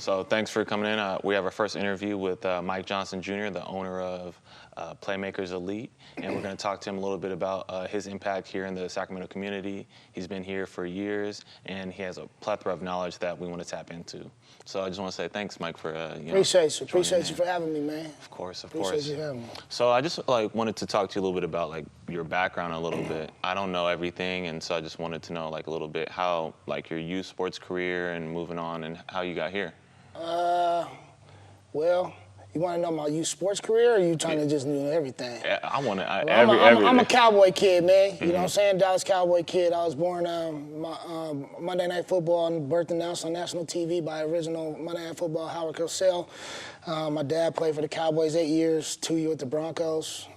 So thanks for coming in. We have our first interview with Mike Johnson Jr., the owner of Playmakers Elite, and we're going to talk to him a little bit about his impact here in the Sacramento community. He's been here for years, and he has a plethora of knowledge that we want to tap into. So I just want to say thanks, Mike, for Appreciate you for having me, man. Of course, of Appreciate course. you having me. So I just wanted to talk to you a little bit about your background a little bit. I don't know everything, and so I just wanted to know a little bit how your youth sports career and moving on and how you got here. Well, you want to know my youth sports career, or you trying to just know everything? Yeah, I want to. I'm a Cowboy kid, man. You know what I'm saying? Dallas Cowboy kid. I was born Monday Night Football and birthed announced on national TV by original Monday Night Football Howard Cosell. My dad played for the Cowboys 8 years, 2 years with the Broncos.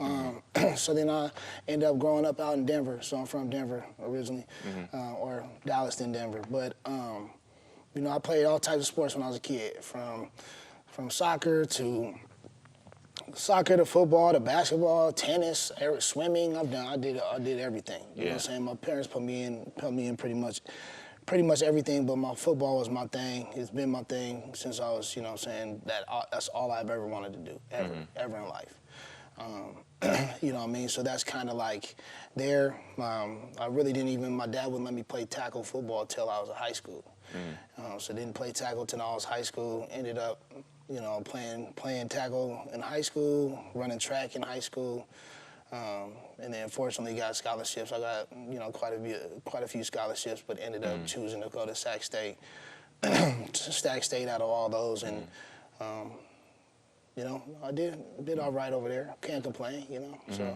So then I ended up growing up out in Denver. So I'm from Denver originally, or Dallas then Denver. But I played all types of sports when I was a kid, from soccer to football to basketball, tennis, swimming. I did everything. You know what I'm saying? My parents put me in pretty much everything, but my football was my thing. It's been my thing since I was, that's all I've ever wanted to do, ever in life. You know what I mean? So that's kind of there. I really didn't even, my dad wouldn't let me play tackle football till I was in high school. So didn't play tackle till I was high school. Ended up, playing tackle in high school, running track in high school, and then fortunately got scholarships. I got quite a few scholarships, but ended up choosing to go to Sac State. Sac State out of all those, and I did all right over there. Can't complain, So.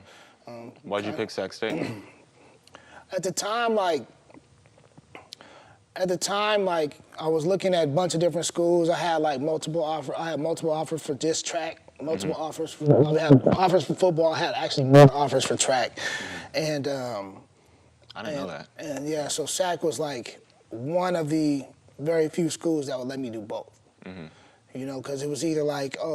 Why'd you pick Sac State? At the time, I was looking at a bunch of different schools. I had multiple offers for disc track, multiple offers. I had offers for football. I had actually more offers for track, and I didn't know that. And yeah, so SAC was one of the very few schools that would let me do both. Because it was either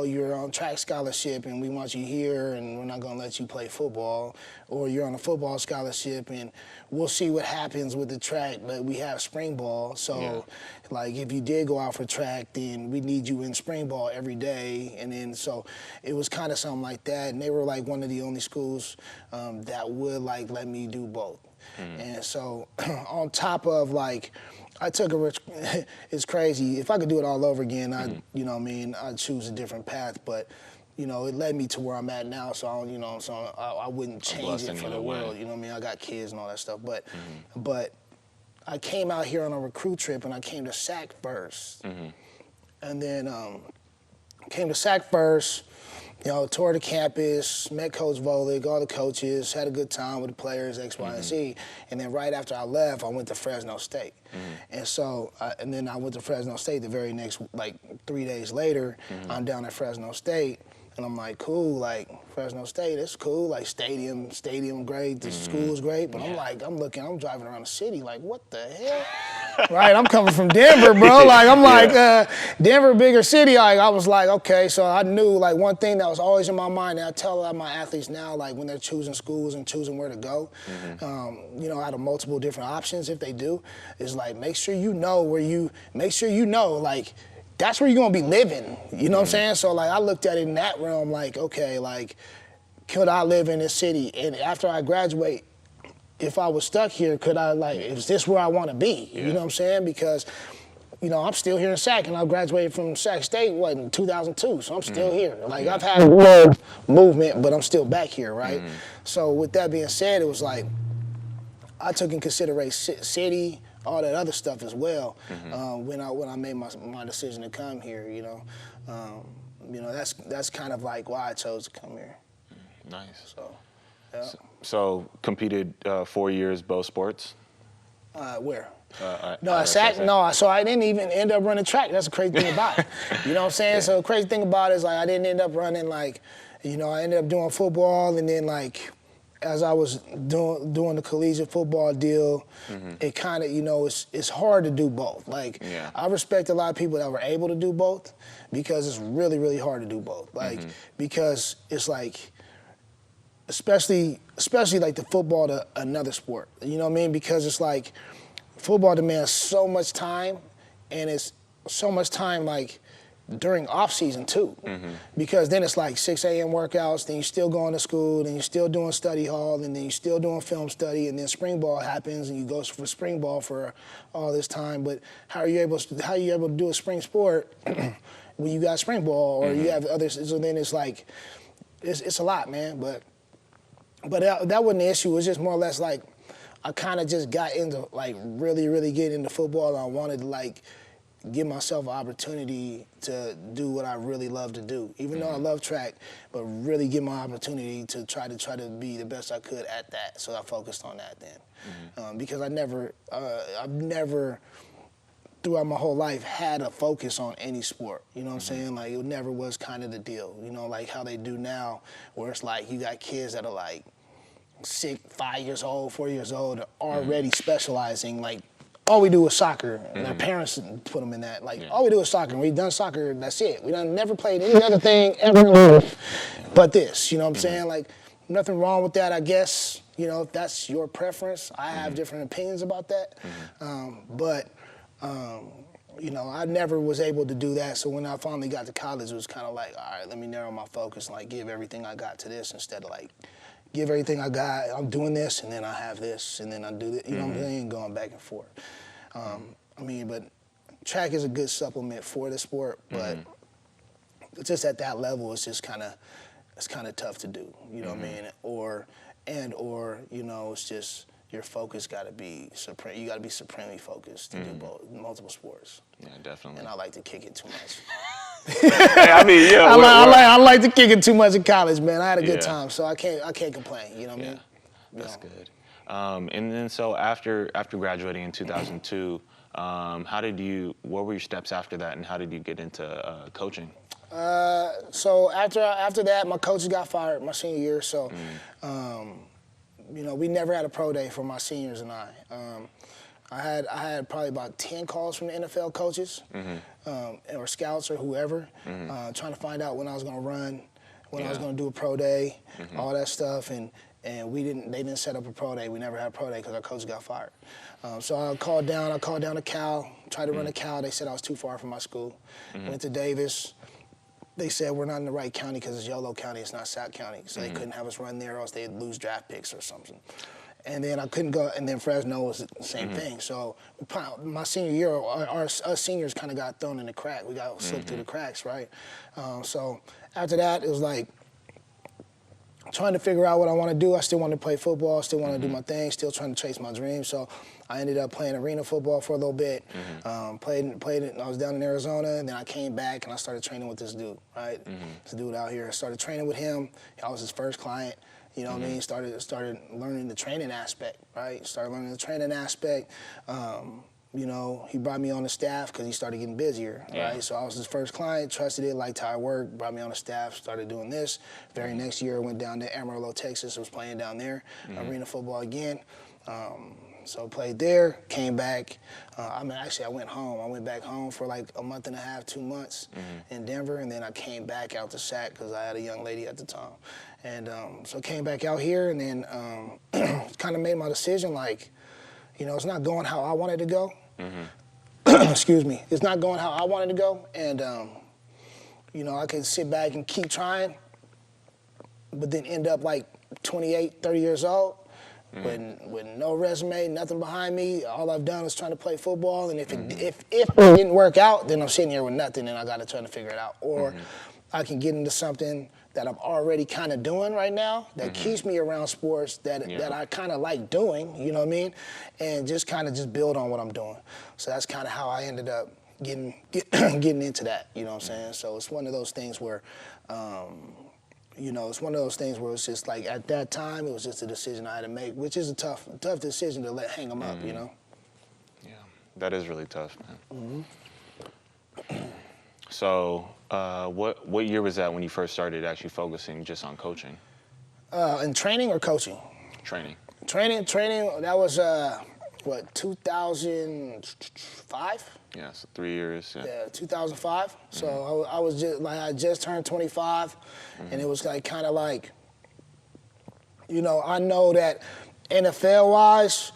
you're on track scholarship and we want you here and we're not going to let you play football, or you're on a football scholarship and we'll see what happens with the track, but we have spring ball. So, if you did go out for track, then we need you in spring ball every day. And then, so it was kind of something like that. And they were one of the only schools that would let me do both. And so on top of I took it's crazy. If I could do it all over again, I'd choose a different path. But, it led me to where I'm at now. So, I wouldn't change it for the world. You know what I mean? I got kids and all that stuff. But I came out here on a recruit trip, and I came to SAC first. And then came to SAC first, toured the campus, met Coach Volek, all the coaches, had a good time with the players, X, Y, and Z. And then right after I left, I went to Fresno State. And so, and then I went to Fresno State the very next, 3 days later. I'm down at Fresno State, and I'm cool, Fresno State, it's cool, stadium great, the school's great, but I'm driving around the city, what the hell? Right, I'm coming from Denver, bro. Denver, bigger city. I was okay. So I knew one thing that was always in my mind, and I tell a lot of my athletes now, when they're choosing schools and choosing where to go, out of multiple different options, if they do, is make sure you know that's where you're gonna be living. You know what I'm saying? So I looked at it in that realm, okay, could I live in this city? And after I graduate, if I was stuck here, could I is this where I want to be? You know what I'm saying? Because, I'm still here in SAC, and I graduated from Sac State, in 2002, so I'm still here. I've had more movement, but I'm still back here, right? So with that being said, it was I took in consideration city, all that other stuff as well, when I made my decision to come here, that's kind of why I chose to come here. Nice. So, yeah. So competed 4 years, both sports? Where? So I didn't even end up running track. That's the crazy thing about it. You know what I'm saying? So the crazy thing about it is I didn't end up running I ended up doing football, and then as I was doing the collegiate football deal, it kind of, it's hard to do both. I respect a lot of people that were able to do both, because it's really, really hard to do both. Because it's especially the football to another sport. You know what I mean? Because it's football demands so much time, and it's so much time during off season too, because then it's like 6 a.m. workouts, then you're still going to school, then you're still doing study hall, and then you're still doing film study, and then spring ball happens, and you go for spring ball for all this time. But how are you able to do a spring sport when you got spring ball or you have others? So then it's like it's a lot, man. But that wasn't the issue. It was just more or less like I kind of just got into like really getting into football. And I wanted to like give myself an opportunity to do what I really love to do, even though I love track, but really give my opportunity to try to be the best I could at that. So I focused on that then, because I've never throughout my whole life had a focus on any sport. You know what I'm saying? Like it never was kind of the deal. You know, like how they do now, where it's like you got kids that are like 5 years old, 4 years old, already specializing like. All we do is soccer, and our parents put them in that. Like, all we do is soccer, and we've done soccer, that's it. We done never played any other thing ever in life but this, you know what I'm saying? Like, nothing wrong with that, I guess, you know, if that's your preference. I have different opinions about that. You know, I never was able to do that, so when I finally got to college, it was kind of like, all right, let me narrow my focus and, like, give everything I got to this instead of, like, give everything I got, I'm doing this, and then I have this, and then I do this, you know what I'm saying, going back and forth. I mean, but track is a good supplement for the sport, but just at that level, it's just kind of tough to do, you know what I mean? Or, you know, it's just your focus got to be supreme. You got to be supremely focused to do both, multiple sports. Yeah, definitely. And I like to kick it too much. Hey, I mean, yeah. I like to kick it too much in college, man. I had a good time, so I can't complain. You know what I mean? That's good. And then so after graduating in 2002, what were your steps after that, and how did you get into coaching? So after that, my coaches got fired my senior year. So, you know, we never had a pro day for my seniors and I. I had probably about 10 calls from the NFL coaches, or scouts or whoever, trying to find out when I was going to run, when I was going to do a pro day, all that stuff, and they didn't set up a pro day. We never had a pro day because our coach got fired. So I called down to Cal, tried to run a Cal. They said I was too far from my school. Went to Davis. They said we're not in the right county because it's Yolo County, it's not Sac County. So they couldn't have us run there or else they'd lose draft picks or something. And then I couldn't go, and then Fresno was the same thing. So my senior year, us seniors kind of got thrown in the crack. We got slipped through the cracks, right? So after that, it was like trying to figure out what I want to do. I still want to play football, still want to do my thing, still trying to chase my dreams. So I ended up playing arena football for a little bit. Played it. I was down in Arizona, and then I came back and I started training with this dude, right? This dude out here. I started training with him. I was his first client. You know what I mean? Started learning the training aspect, right? Started learning the training aspect. You know, he brought me on the staff because he started getting busier, right? So I was his first client, trusted it, liked how I worked, brought me on the staff, started doing this. Very next year, went down to Amarillo, Texas, was playing down there, arena football again. So played there, came back. Actually, I went home. I went back home for like a month and a half, 2 months in Denver, and then I came back out to Sac because I had a young lady at the time. And so came back out here and then kind of made my decision like, you know, it's not going how I wanted to go. Excuse me. It's not going how I wanted to go. And, you know, I could sit back and keep trying, but then end up like 28, 30 years old with no resume, nothing behind me. All I've done is trying to play football. And if it didn't work out, then I'm sitting here with nothing and I got to try to figure it out. Or I can get into something that I'm already kind of doing right now that keeps me around sports that I kind of like doing, you know what I mean? And just kind of just build on what I'm doing. So that's kind of how I ended up getting into that, you know what I'm saying? So it's one of those things where, you know, it's one of those things where it's just like at that time, it was just a decision I had to make, which is a tough decision to hang them up, you know? Yeah, that is really tough, man. So what year was that when you first started actually focusing just on coaching? In training or coaching? Training. Training, that was, 2005? Yeah, so 3 years. Yeah, 2005. So I was just, like, I just turned 25, and it was like kind of like, you know, I know that NFL-wise,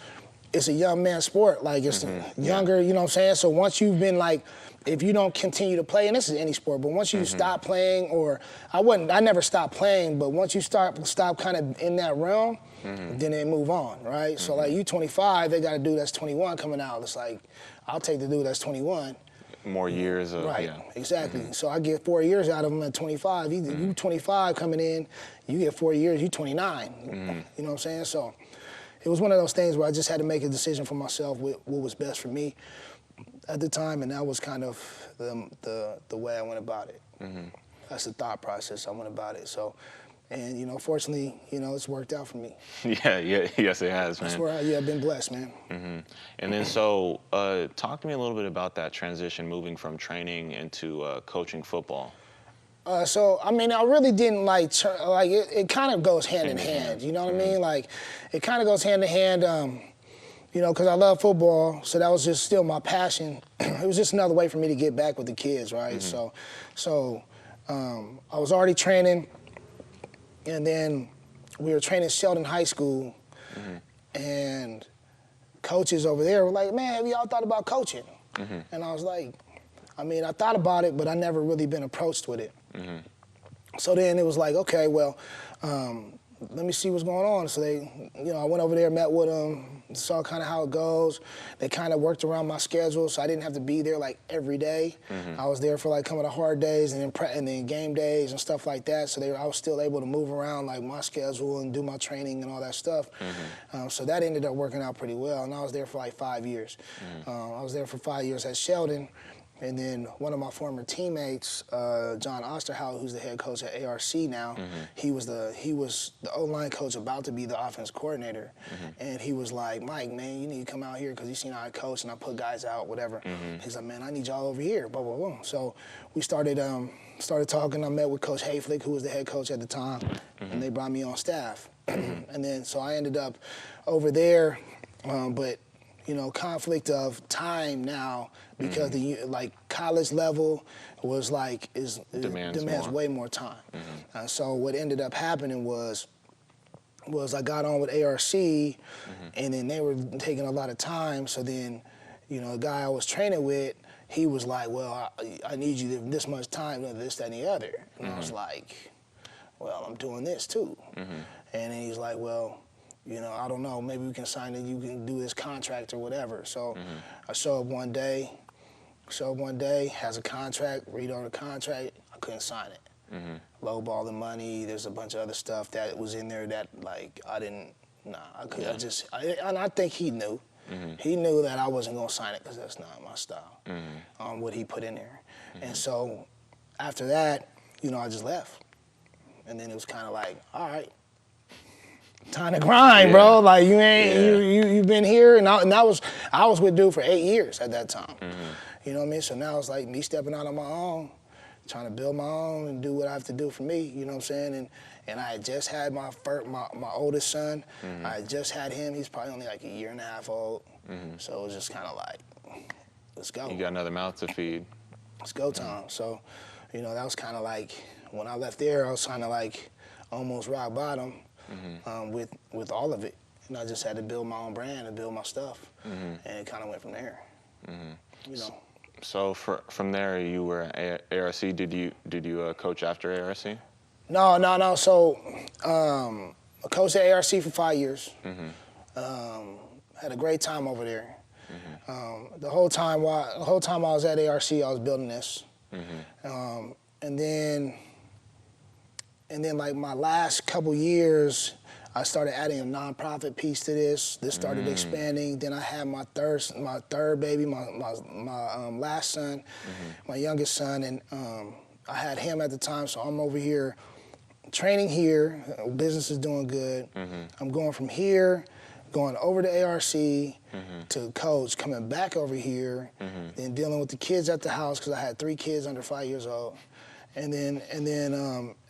it's a young man sport. Like, it's younger, you know what I'm saying? So once you've been like, if you don't continue to play, and this is any sport, but once you stop playing, or I never stopped playing, but once you stop kind of in that realm, then they move on, right? So like, you 25, they got a dude that's 21 coming out. It's like, I'll take the dude that's 21. More years of, right, exactly. So I get 4 years out of him at 25. You 25 coming in, you get 4 years, you 29. You know what I'm saying? So it was one of those things where I just had to make a decision for myself what was best for me at the time, and that was kind of the way I went about it. That's the thought process I went about it. So, and, you know, fortunately, you know, it's worked out for me. Yes, it has, man. That's where I've been blessed, man. And then, so talk to me a little bit about that transition, moving from training into coaching football. So, I mean, I really didn't like it kind of goes hand in hand, you know what I mean? Like, it kind of goes hand in hand, you know, because I love football, so that was just still my passion. It was just another way for me to get back with the kids, right? So I was already training, and then we were training Sheldon High School, and coaches over there were like, man, have y'all thought about coaching? And I was like, I mean, I thought about it, but I never really been approached with it. So then it was like, okay, well, let me see what's going on. So they, you know, I went over there, met with them, saw kind of how it goes. They kind of worked around my schedule, so I didn't have to be there like every day. I was there for like some of the hard days and then game days and stuff like that. So I was still able to move around like my schedule and do my training and all that stuff. So that ended up working out pretty well. And I was there for like 5 years. I was there for 5 years at Sheldon. And then one of my former teammates, John Osterhout, who's the head coach at ARC now, he was the O-line coach about to be the offense coordinator. And he was like, Mike, man, you need to come out here because you seen how I coach and I put guys out, whatever. He's like, man, I need y'all over here, blah, blah, blah. So we started talking. I met with Coach Hayflick, who was the head coach at the time, and they brought me on staff. And then so I ended up over there, but you know, conflict of time now because the like college level was like demands way more time. So what ended up happening was I got on with ARC, and then they were taking a lot of time. So then, you know, the guy I was training with, he was like, well, I need you this much time, this, that, and the other. And I was like, well, I'm doing this too. And then he's like, well, you know, I don't know, maybe we can sign it, you can do this contract or whatever. So I show up one day, has a contract, read on the contract, I couldn't sign it. Lowball the money, there's a bunch of other stuff that was in there that like and I think he knew. He knew that I wasn't gonna sign it because that's not my style, what he put in there. And so after that, you know, I just left. And then it was kind of like, all right, time to grind, bro. Like you ain't you've been here, and I was with dude for 8 years at that time. You know what I mean? So now it's like me stepping out on my own, trying to build my own and do what I have to do for me. You know what I'm saying? And I had just had my oldest son. I had just had him. He's probably only like 1.5 years old. So it was just kind of like, let's go. You got another mouth to feed. It's go time. So, you know, that was kind of like when I left there, I was kind of like almost rock bottom. With all of it, and I just had to build my own brand and build my stuff, and it kind of went from there. You know. So from there, you were at ARC. Did you coach after ARC? No. So I coached at ARC for 5 years. Had a great time over there. The whole time I was at ARC, I was building this, and then like my last couple years, I started adding a nonprofit piece to this. This started expanding. Then I had my third baby, my last son, my youngest son, and I had him at the time. So I'm over here training here. Business is doing good. I'm going from here, going over to ARC to coach, coming back over here, then dealing with the kids at the house because I had 3 kids under 5 years old. And then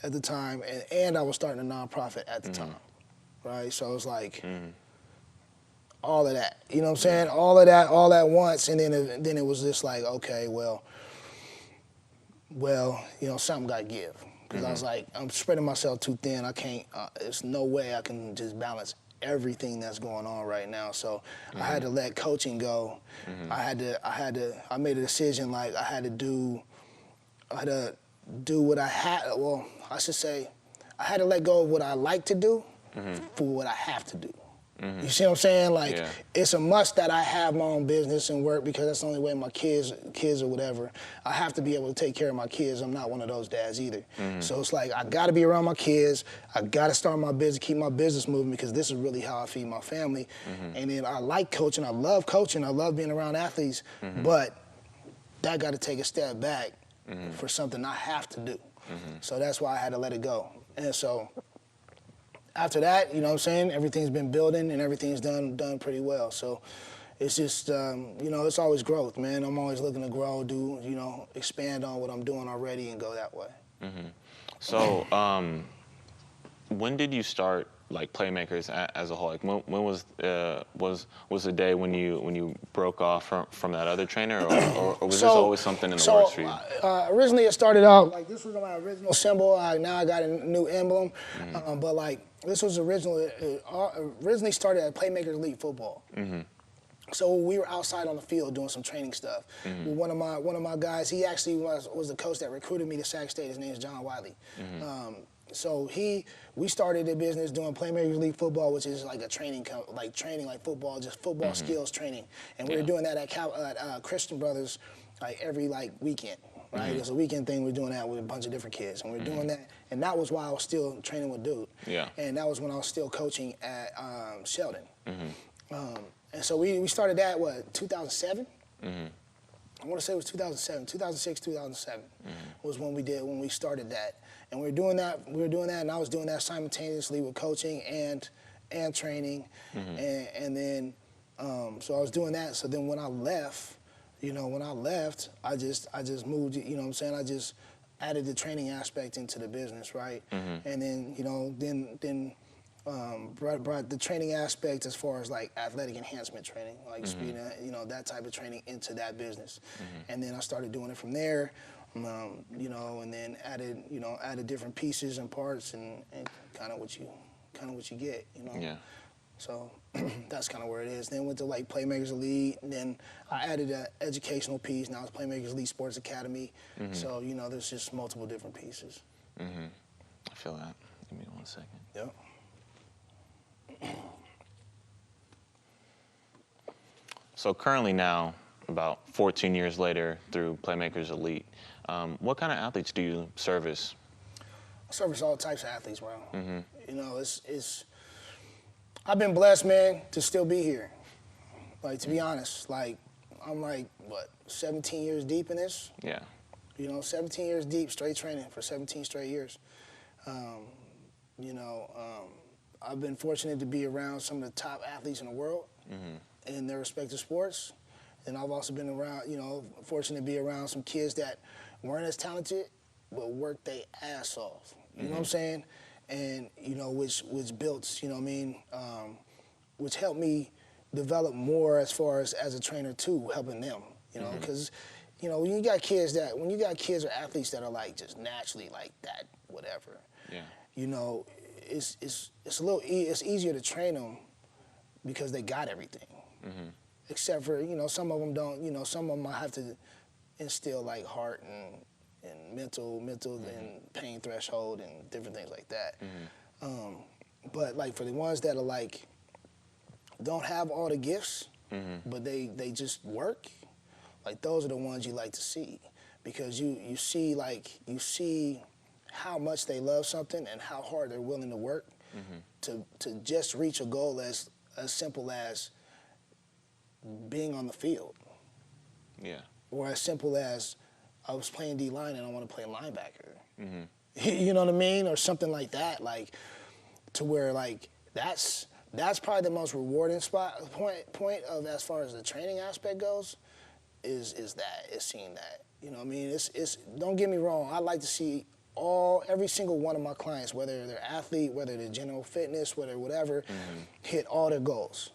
at the time, and I was starting a nonprofit at the time, right? So it was like all of that, you know what I'm saying? All of that, all at once, and then it was just like, okay, well, you know, something got to give. Because I was like, I'm spreading myself too thin. I can't, there's no way I can just balance everything that's going on right now. So I had to let coaching go. I made a decision, like I had to do what I had, well, I should say, I had to let go of what I like to do for what I have to do. You see what I'm saying? Like, it's a must that I have my own business and work, because that's the only way my kids or whatever, I have to be able to take care of my kids. I'm not one of those dads either. So it's like, I gotta be around my kids. I gotta start my business, keep my business moving, because this is really how I feed my family. And then I like coaching. I love coaching. I love being around athletes. But that gotta take a step back for something I have to do. So that's why I had to let it go. And so after that, you know what I'm saying, everything's been building and everything's done pretty well. So it's just, you know, it's always growth, man. I'm always looking to grow, you know, expand on what I'm doing already and go that way. So when did you start, like, Playmakers as a whole? Like, when was the day when you broke off from that other trainer, or was this always something in the works for you? Originally it started out, like, this was my original symbol. Now I got a new emblem. But, like, this was originally started at Playmakers Elite football. So we were outside on the field doing some training stuff. One of my guys, he actually was the coach that recruited me to Sac State. His name is John Wiley. So we started a business doing Playmakers Elite football, which is like a training like football, just football skills training. And we were doing that at Christian Brothers, like every weekend. Right, it's a weekend thing. We're doing that with a bunch of different kids, and we're doing that. And that was while I was still training with Dude. And that was when I was still coaching at Sheldon. And so we started that, 2007? I want to say it was 2007, 2006, 2007 was when we started that. And we were doing that, and I was doing that simultaneously with coaching and training. And then, so I was doing that. So then when I left, I just moved, you know what I'm saying? I just added the training aspect into the business, right? And then, you know, brought the training aspect as far as like athletic enhancement training, like speed, you know, that type of training into that business. And then I started doing it from there, you know, and then added different pieces and parts and kind of what you get, you know. So that's kind of where it is. Then went to like Playmakers Elite, and then I added an educational piece. Now it's Playmakers Elite Sports Academy. So, you know, there's just multiple different pieces. I feel that. Give me 1 second. Yep. So currently now, about 14 years later, through Playmakers Elite, what kind of athletes do you service? I service all types of athletes, bro. You know, I've been blessed, man, to still be here. Like, to be honest, like, I'm like, 17 years deep in this? Yeah. You know, 17 years deep, straight training for 17 straight years. You know, I've been fortunate to be around some of the top athletes in the world in their respective sports. And I've also been around, you know, fortunate to be around some kids that weren't as talented, but worked their ass off. You know what I'm saying? And, you know, which built, you know what I mean, which helped me develop more as far as a trainer too, helping them, you know, because, you know, when you got kids or athletes that are like just naturally like that, whatever, you know, it's easier to train them because they got everything. Except for, you know, some of them don't, you know, some of them I have to instill like heart and mental and pain threshold and different things like that. But like for the ones that are like, don't have all the gifts, but they just work, like those are the ones you like to see, because you see how much they love something and how hard they're willing to work to just reach a goal as simple as being on the field. Or as simple as I was playing D-line and I want to play linebacker. You know what I mean? Or something like that, like to where like that's probably the most rewarding point of as far as the training aspect goes, is seeing that. You know what I mean? It's don't get me wrong, I like to see every single one of my clients, whether they're athlete, whether they're general fitness, whatever, hit all their goals.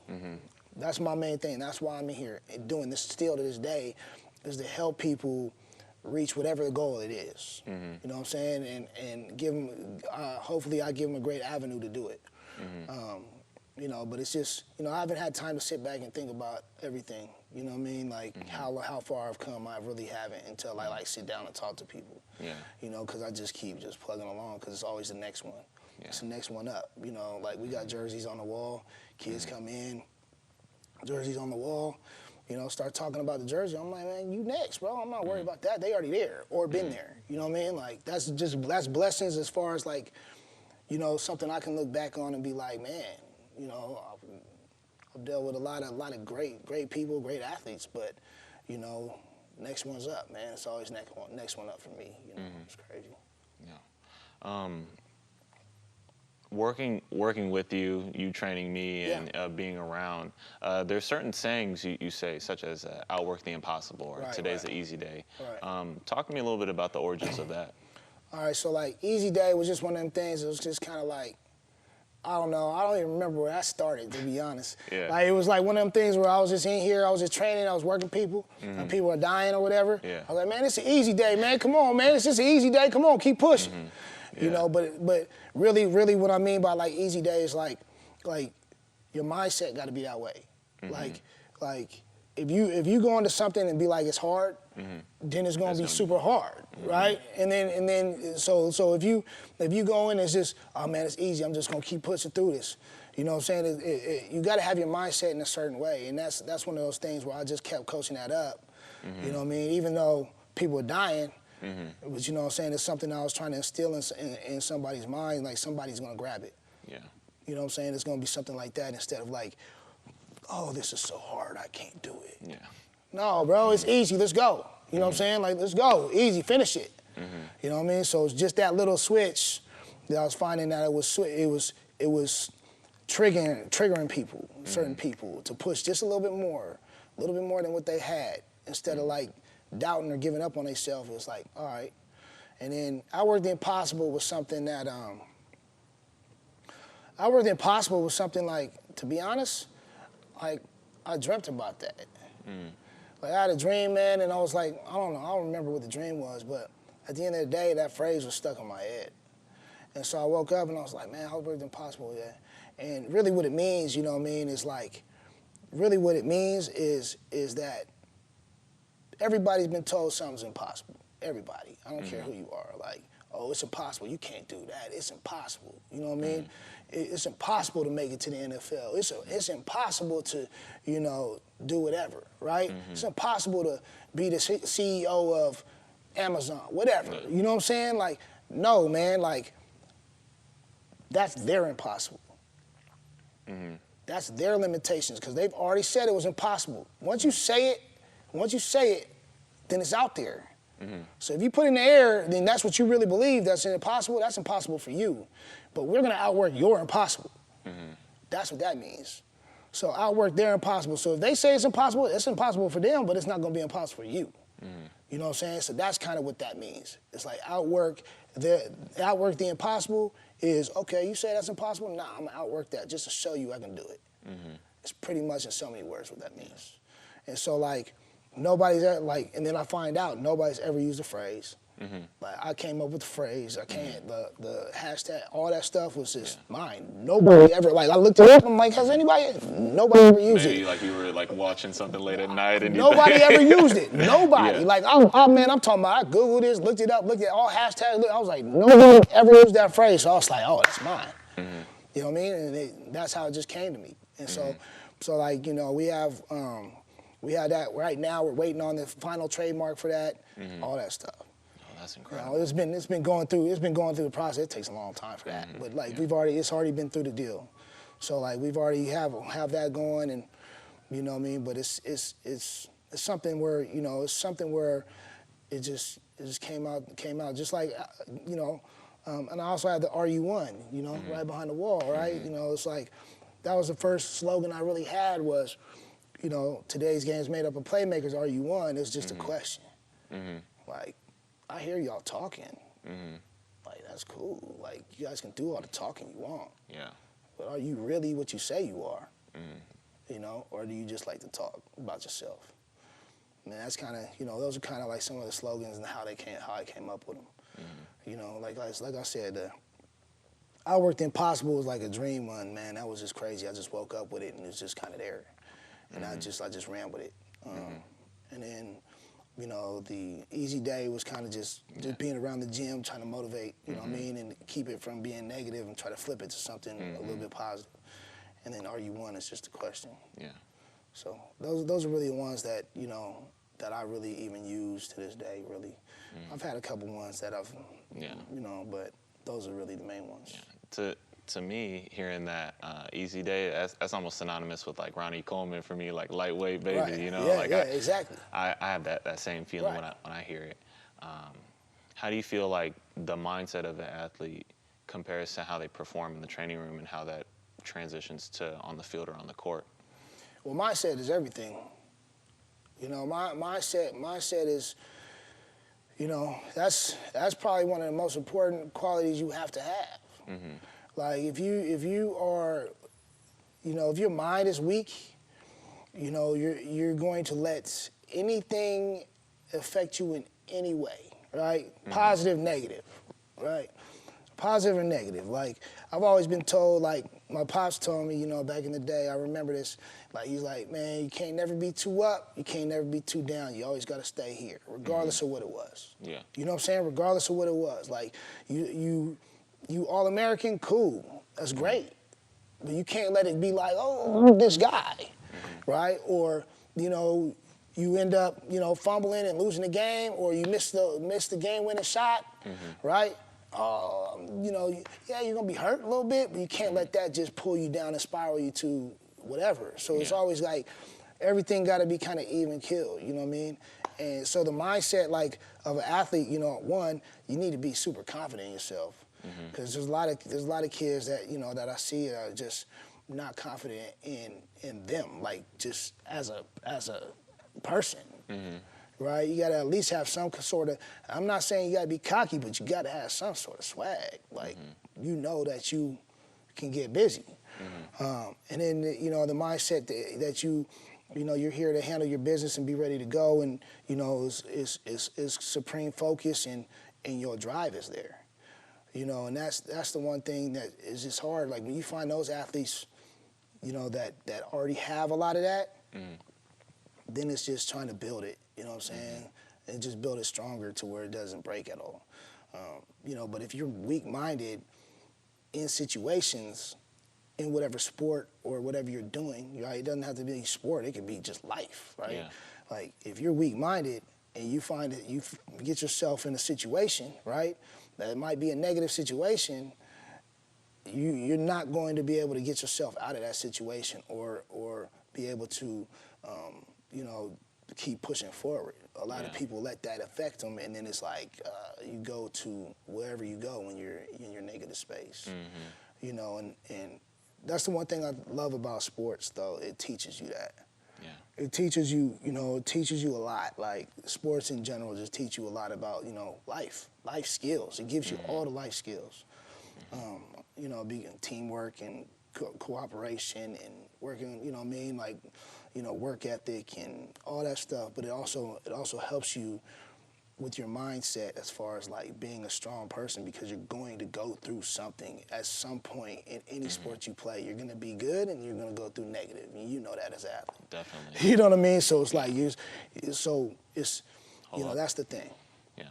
That's my main thing. That's why I'm here and doing this still to this day, is to help people reach whatever goal it is. You know what I'm saying? And give them, hopefully I give them a great avenue to do it. You know, but it's just, you know, I haven't had time to sit back and think about everything. You know what I mean? Like how far I've come, I really haven't until I like sit down and talk to people. Yeah. You know, because I just keep just plugging along because it's always the next one. Yeah. It's the next one up. You know, like we got jerseys on the wall. Kids come in, jerseys on the wall. You know, start talking about the jersey. I'm like, man, you next, bro. I'm not worried about that. They already there or been there. You know what I mean? Like that's blessings as far as like, you know, something I can look back on and be like, man, you know, I've dealt with a lot of great people, great athletes, but, you know, next one's up, man. It's always next one up for me. You know, it's crazy. Yeah. Working with you training me, and being around, there's certain sayings you say, such as outwork the impossible, or today's the easy day. Right. Talk to me a little bit about the origins of that. All right, so like easy day was just one of them things. It was just kind of like, I don't know. I don't even remember where I started, to be honest. Yeah. Like, it was like one of them things where I was just in here, I was just training, I was working people, and people are dying or whatever. Yeah. I was like, man, it's an easy day, man. Come on, man. It's just an easy day. Come on, keep pushing. Yeah. You know, but really what I mean by like easy day is like your mindset got to be that way. Like if you go into something and be like it's hard, then it's gonna be super hard, right? And then so if you go in and it's just, oh man, it's easy, I'm just gonna keep pushing through this. You know what I'm saying? You got to have your mindset in a certain way, and that's one of those things where I just kept coaching that up. You know what I mean? Even though people were dying, but you know what I'm saying? It's something I was trying to instill in somebody's mind, like somebody's gonna grab it. Yeah. You know what I'm saying? It's gonna be something like that instead of like, oh, this is so hard, I can't do it. Yeah. No, bro, it's easy, let's go. You know what I'm saying? Like, let's go, easy, finish it. You know what I mean? So it's just that little switch that I was finding that it was triggering people, certain people, to push just a little bit more than what they had, instead of like doubting or giving up on themselves. It was like, all right. And then outwork the impossible was something that, like, to be honest, like, I dreamt about that. Like, I had a dream, man, and I was like, I don't know, I don't remember what the dream was, but at the end of the day, that phrase was stuck in my head. And so I woke up and I was like, man, outwork the impossible, yeah. And really what it means, you know what I mean, is like, really what it means is that everybody's been told something's impossible. Everybody. I don't care who you are. Like, oh, it's impossible. You can't do that. It's impossible. You know what I mean? It's impossible to make it to the NFL. It's impossible to, you know, do whatever, right? It's impossible to be the CEO of Amazon, whatever. You know what I'm saying? Like, no, man, like, that's their impossible. That's their limitations, because they've already said it was impossible. Once you say it, then it's out there. So if you put it in the air, then that's what you really believe, that's impossible. That's impossible for you. But we're gonna outwork your impossible. That's what that means. So outwork their impossible. So if they say it's impossible for them, but it's not gonna be impossible for you. You know what I'm saying? So that's kind of what that means. It's like outwork the impossible is, okay, you say that's impossible? Nah, I'm gonna outwork that just to show you I can do it. It's pretty much in so many words what that means. And so like, nobody's ever, like, and then I find out nobody's ever used the phrase. Like, I came up with the phrase, the hashtag, all that stuff was just mine. Nobody ever, like, I looked it up, I'm like, nobody ever used it. Maybe like you were like watching something late at night and nobody ever used it. Nobody. Yeah. Like, I'm talking about, I Googled this, looked it up, looked at all hashtags, I was like, nobody ever used that phrase. So I was like, oh, that's mine. You know what I mean? And that's how it just came to me. And so like, you know, we have that right now. We're waiting on the final trademark for that, all that stuff. That's incredible. You know, it's been going through the process. It takes a long time for that, but like it's already been through the deal. So like we've already have that going, and you know what I mean. But it's something where, you know, it just came out just like, you know, and I also had the RU1, you know, right behind the wall, right? You know, it's like that was the first slogan I really had was, you know, today's game is made up of playmakers. RU1? It's just a question. Like, I hear y'all talking. Like, that's cool. Like, you guys can do all the talking you want. Yeah. But are you really what you say you are? You know, or do you just like to talk about yourself? I mean, that's kind of, you know, those are kind of like some of the slogans and how I came up with them. You know, like I said, I worked Impossible was like a dream run, man. That was just crazy. I just woke up with it and it was just kind of there. And I just ran with it. And then, you know, the easy day was kind of just being around the gym, trying to motivate, you know what I mean, and keep it from being negative and try to flip it to something a little bit positive. And then RU1 is just a question. Yeah. So those are really the ones that, you know, that I really even use to this day, really. I've had a couple ones that I've, you know, but those are really the main ones. Yeah. To me, hearing that easy day, that's almost synonymous with like Ronnie Coleman for me, like lightweight baby, Right. you know? Yeah, like exactly. I have that same feeling when I hear it. How do you feel like the mindset of an athlete compares to how they perform in the training room and how that transitions to on the field or on the court? Well, mindset is everything. You know, mindset is, you know, that's probably one of the most important qualities you have to have. Like if you are, you know, if your mind is weak, you know, you're going to let anything affect you in any way, right? Positive, negative, right? Positive or negative. Like I've always been told, like my pops told me, you know, back in the day, I remember this, like he's like, man, you can't never be too up, you can't never be too down, you always gotta stay here, regardless of what it was. Yeah. You know what I'm saying? Regardless of what it was. Like you All-American, cool, that's great. But you can't let it be like, oh, this guy, right? Or, you know, you end up, you know, fumbling and losing the game, or you miss the game-winning shot, right? You know, yeah, you're gonna be hurt a little bit, but you can't let that just pull you down and spiral you to whatever. So it's always like, everything gotta be kind of even killed, you know what I mean? And so the mindset, like, of an athlete, you know, one, you need to be super confident in yourself. Because there's a lot of kids that, you know, that I see are just not confident in them, like just as a person, right? You gotta at least have some sort of, I'm not saying you gotta be cocky, but you gotta have some sort of swag. Like, you know that you can get busy. And then, you know, the mindset that you know, you're here to handle your business and be ready to go, and, you know, is supreme focus, and your drive is there. You know, and that's the one thing that is just hard. Like when you find those athletes, you know, that already have a lot of that, then it's just trying to build it, you know what I'm saying? And just build it stronger to where it doesn't break at all. You know, but if you're weak-minded in situations, in whatever sport or whatever you're doing, right? It doesn't have to be sport, it could be just life, right? Yeah. Like if you're weak-minded and you find that you get yourself in a situation, right? That it might be a negative situation, you're not going to be able to get yourself out of that situation or be able to, you know, keep pushing forward. A lot of people let that affect them, and then it's like you go to wherever you go when you're in your negative space. You know, and that's the one thing I love about sports, though. It teaches you that. It teaches you, you know, it teaches you a lot. Like sports in general just teach you a lot about, you know, life skills. It gives you all the life skills. You know, being teamwork and cooperation and working, you know what I mean, like, you know, work ethic and all that stuff. But it also helps you with your mindset as far as like being a strong person, because you're going to go through something at some point in any sport you play. You're gonna be good and you're gonna go through negative. And you know that as an athlete. Definitely. You know what I mean? So it's like, you know, that's the thing. Yeah.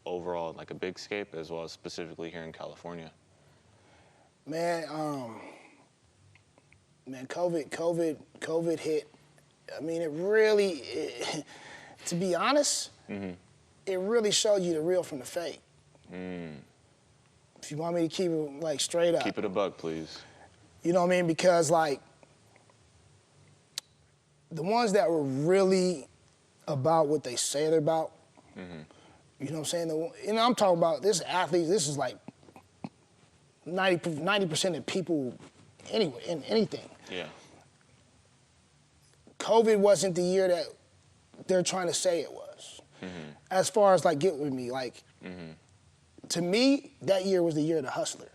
Overall, like a big escape, as well as specifically here in California. Man, COVID hit. I mean, it really, to be honest, it really showed you the real from the fake. If you want me to keep it like straight up. Keep it a buck, please. You know what I mean? Because like, the ones that were really about what they say they're about, you know what I'm saying? And I'm talking about this athletes, this is like 90% of people anyway, in anything. Yeah. COVID wasn't the year that they're trying to say it was. As far as like, get with me, like, to me, that year was the year of the hustler.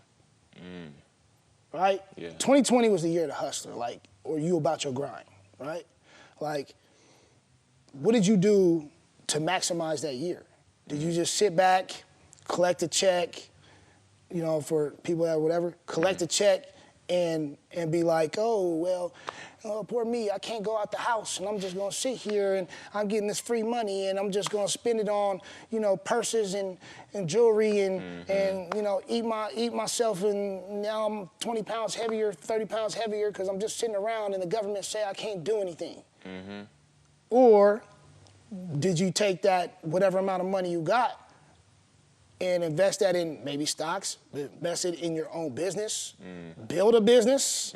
Right? Yeah. 2020 was the year of the hustler, like, or you about your grind, right? Like, what did you do to maximize that year? Did you just sit back, collect a check, you know, for people that whatever, collect a check and be like, oh, well, poor me, I can't go out the house and I'm just gonna sit here and I'm getting this free money and I'm just gonna spend it on, you know, purses and jewelry and, you know, eat myself and now I'm 20 pounds heavier, 30 pounds heavier because I'm just sitting around and the government say I can't do anything. Or did you take that whatever amount of money you got and invest that in maybe stocks, invest it in your own business, build a business,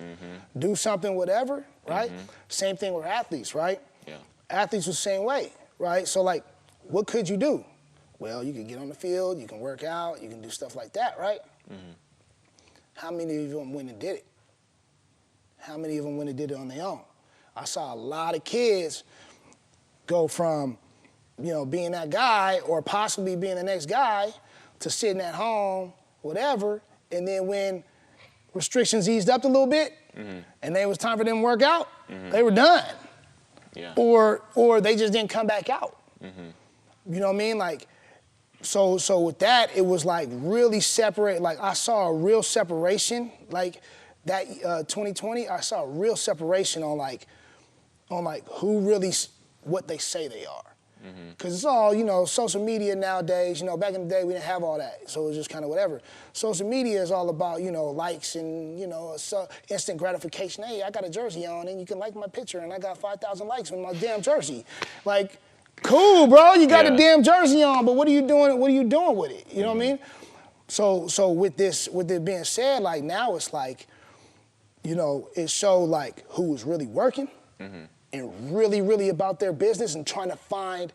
do something, whatever, right? Same thing with athletes, right? Yeah. Athletes was the same way, right? So like, what could you do? Well, you could get on the field, you can work out, you can do stuff like that, right? How many of them went and did it? How many of them went and did it on their own? I saw a lot of kids go from, you know, being that guy or possibly being the next guy to sitting at home, whatever, and then when restrictions eased up a little bit and it was time for them to work out, they were done. Yeah. Or they just didn't come back out. You know what I mean? Like, so with that, it was like really separate. Like I saw a real separation. Like that 2020, I saw a real separation on like who really, what they say they are. Because it's all, you know, social media nowadays. You know, back in the day, we didn't have all that. So it was just kind of whatever. Social media is all about, you know, likes and, you know, instant gratification. Hey, I got a jersey on and you can like my picture and I got 5,000 likes on my damn jersey. Like, cool, bro, you got a damn jersey on, but what are you doing? What are you doing with it? You know what I mean? So with it being said, like now it's like, you know, it showed like who was really working and really, really about their business and trying to find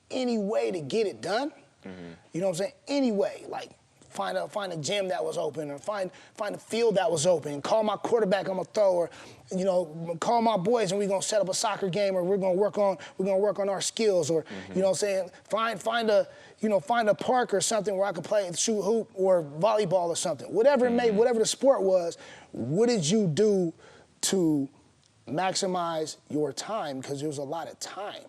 any way to get it done. You know what I'm saying? Any way, like find a gym that was open or find a field that was open, call my quarterback I'm gonna throw, or, you know, call my boys and we're gonna set up a soccer game, or we're gonna work on our skills, or you know what I'm saying? Find a park or something where I could play shoot hoop or volleyball or something. Whatever it may, whatever the sport was, what did you do to maximize your time? Because there was a lot of time,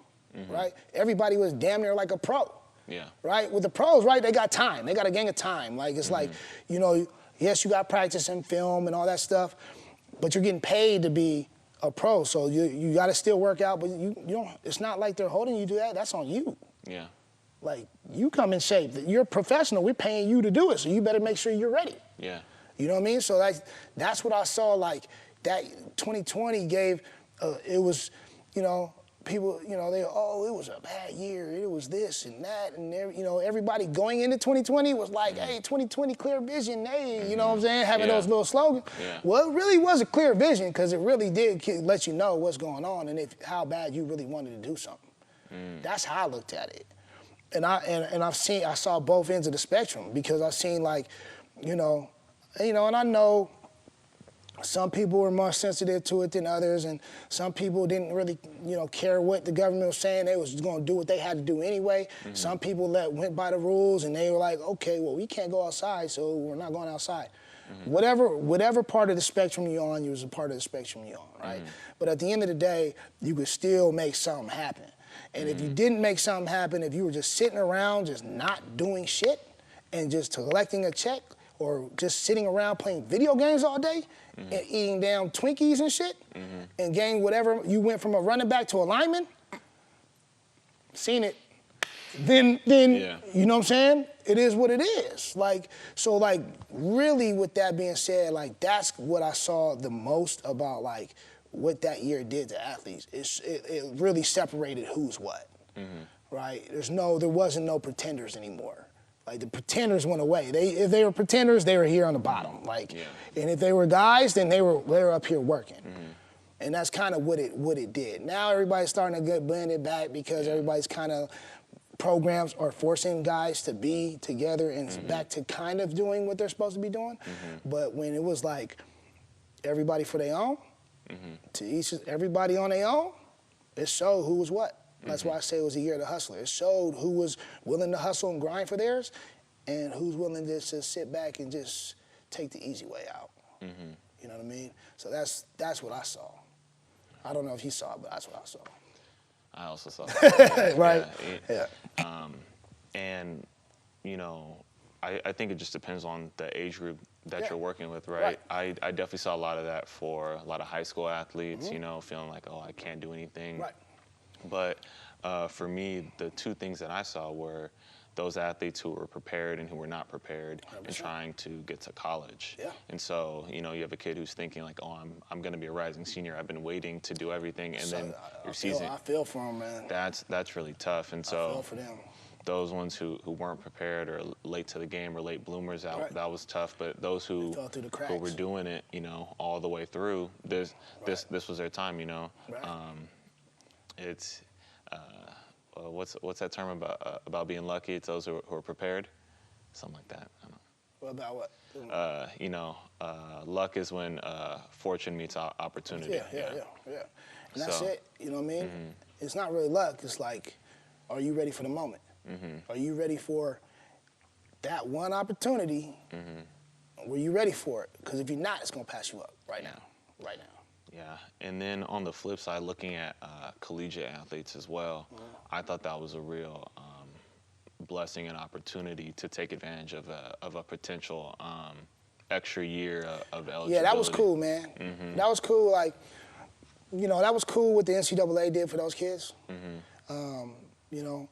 right? Everybody was damn near like a pro. Yeah. Right? With the pros, right, they got time. They got a gang of time. Like, it's like, you know, yes, you got practice and film and all that stuff, but you're getting paid to be a pro. So you got to still work out, but you don't, it's not like they're holding you to that. That's on you. Yeah. Like, you come in shape. You're a professional. We're paying you to do it, so you better make sure you're ready. Yeah. You know what I mean? So that's what I saw, like, that 2020 gave, it was, you know, people, you know, it was a bad year. It was this and that. And, you know, everybody going into 2020 was like, hey, 2020 clear vision, hey, you know what I'm saying? Having those little slogans. Yeah. Well, it really was a clear vision because it really did let you know what's going on and how bad you really wanted to do something. That's how I looked at it. And I saw both ends of the spectrum because I've seen, like, you know, and I know some people were more sensitive to it than others, and some people didn't really, you know, care what the government was saying. They was going to do what they had to do anyway. Some people went by the rules, and they were like, okay, well, we can't go outside, so we're not going outside. Whatever part of the spectrum you're on, you was a part of the spectrum you're on, right? But at the end of the day, you could still make something happen. And if you didn't make something happen, if you were just sitting around, just not doing shit, and just collecting a check, or just sitting around playing video games all day, and eating damn Twinkies and shit, and getting whatever, you went from a running back to a lineman, seen it, then you know what I'm saying? It is what it is. Like, so like, really with that being said, like, that's what I saw the most about, like, what that year did to athletes. It really separated who's what, right? There wasn't no pretenders anymore. Like, the pretenders went away. If they were pretenders, they were here on the bottom. Like, and if they were guys, then they were up here working. And that's kind of what it did. Now everybody's starting to get blended back because everybody's kind of, programs are forcing guys to be together and back to kind of doing what they're supposed to be doing. But when it was like everybody for their own, everybody on their own, it showed who was what. That's why I say it was a year of the hustler. It showed who was willing to hustle and grind for theirs and who's willing to just sit back and just take the easy way out. You know what I mean? So that's what I saw. I don't know if you saw it, but that's what I saw. I also saw that. Right? And, you know, I think it just depends on the age group that Yeah. you're working with, right? Right. I definitely saw a lot of that for a lot of high school athletes, you know, feeling like, oh, I can't do anything. Right. But for me, the two things that I saw were those athletes who were prepared and who were not prepared 100%. and trying to get to college. Yeah. And so, you know, you have a kid who's thinking like, oh, I'm going to be a rising senior. I've been waiting to do everything, and then your season. I feel for them, man. That's really tough. And I so feel for them. those ones who weren't prepared or late to the game or late bloomers, that was tough. But those who fell through the who were cracks. doing it, you know, all the way through, this was their time, you know. Right. It's what's that term about being lucky? It's those who are prepared, something like that. I don't know. What about what? You know, luck is when fortune meets opportunity. Yeah. And that's So, it. You know what I mean? It's not really luck. It's like, are you ready for the moment? Are you ready for that one opportunity? Were you ready for it? Because if you're not, it's gonna pass you up right now. Right now. Yeah, and then on the flip side, looking at collegiate athletes as well, I thought that was a real blessing and opportunity to take advantage of a potential extra year of eligibility. Yeah, that was cool, man. That was cool. Like, you know, that was cool what the NCAA did for those kids. You know,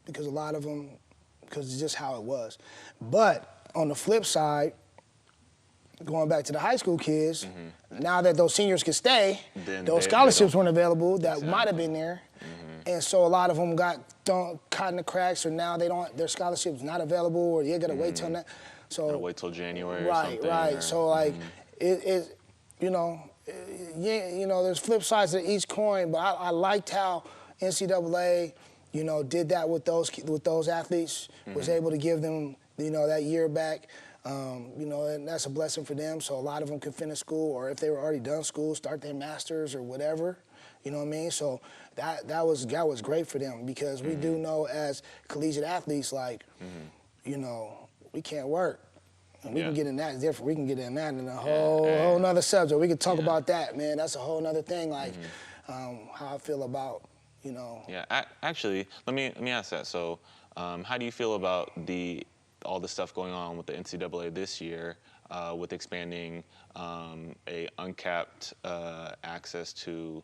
because a lot of them, because it's just how it was. But on the flip side, going back to the high school kids, now that those seniors could stay, Then those they scholarships don't- weren't available that might have been there. And so a lot of them got caught in the cracks, or now their scholarship's not available, or you gotta wait till that. So Gotta wait till January or right, something. right. or- So like, you know, there's flip sides to each coin, but I liked how NCAA, you know, did that with those athletes, was able to give them, you know, that year back. You know, and that's a blessing for them. So a lot of them could finish school, or if they were already done school, start their masters or whatever. You know what I mean? So that was great for them, because we do know as collegiate athletes, like, you know, we can't work. And we can get in that, it's different. We can get in that in a whole nother subject. We could talk about that, man. That's a whole nother thing, like how I feel about, you know. Yeah, actually, let me ask that. So, how do you feel about all the stuff going on with the NCAA this year, with expanding a uncapped access to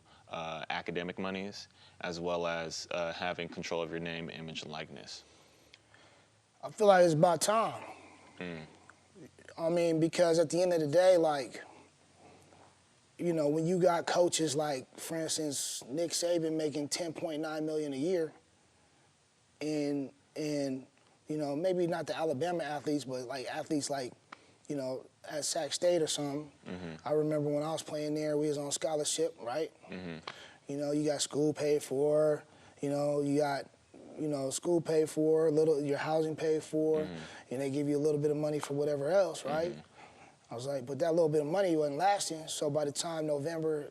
academic monies, as well as having control of your name, image, and likeness? I feel like it's about time. I mean, because at the end of the day, like, you know, when you got coaches like, for instance, Nick Saban making $10.9 million a year, and you know, maybe not the Alabama athletes, but like athletes like, you know, at Sac State or something. I remember when I was playing there, we was on scholarship, right? You know, you got school paid for, you know, you got, you know, school paid for, your housing paid for, and they give you a little bit of money for whatever else, right? I was like, but that little bit of money wasn't lasting. So by the time November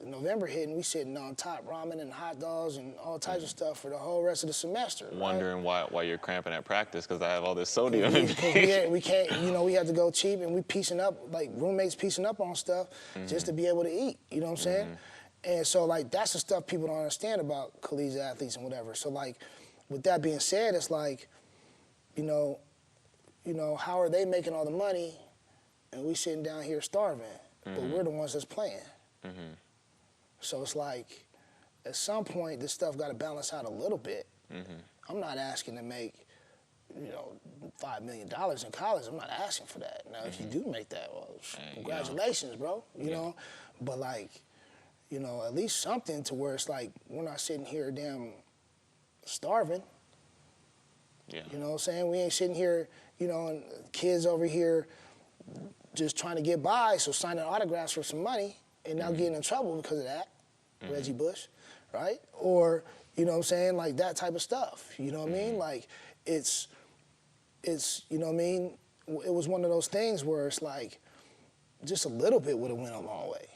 hit, and we sitting on top ramen and hot dogs and all types of stuff for the whole rest of the semester. Wondering why you're cramping at practice because I have all this sodium in Because me. we can't, you know, we had to go cheap, and we piecing up, like roommates piecing up on stuff just to be able to eat, you know what I'm saying? And so like, that's the stuff people don't understand about collegiate athletes and whatever. So like, with that being said, it's like, you know, how are they making all the money and we sitting down here starving, but we're the ones that's playing. So it's like, at some point, this stuff got to balance out a little bit. I'm not asking to make, you know, $5 million in college. I'm not asking for that. Now, if you do make that, well, congratulations, bro. You know, but like, you know, at least something to where it's like, we're not sitting here damn starving. You know what I'm saying? We ain't sitting here, you know, and kids over here just trying to get by, so signing autographs for some money and now getting in trouble because of that, Reggie Bush, right? Or, you know what I'm saying, like that type of stuff, you know what I mean? Like, it's, you know what I mean? It was one of those things where it's like, just a little bit would have went a long way.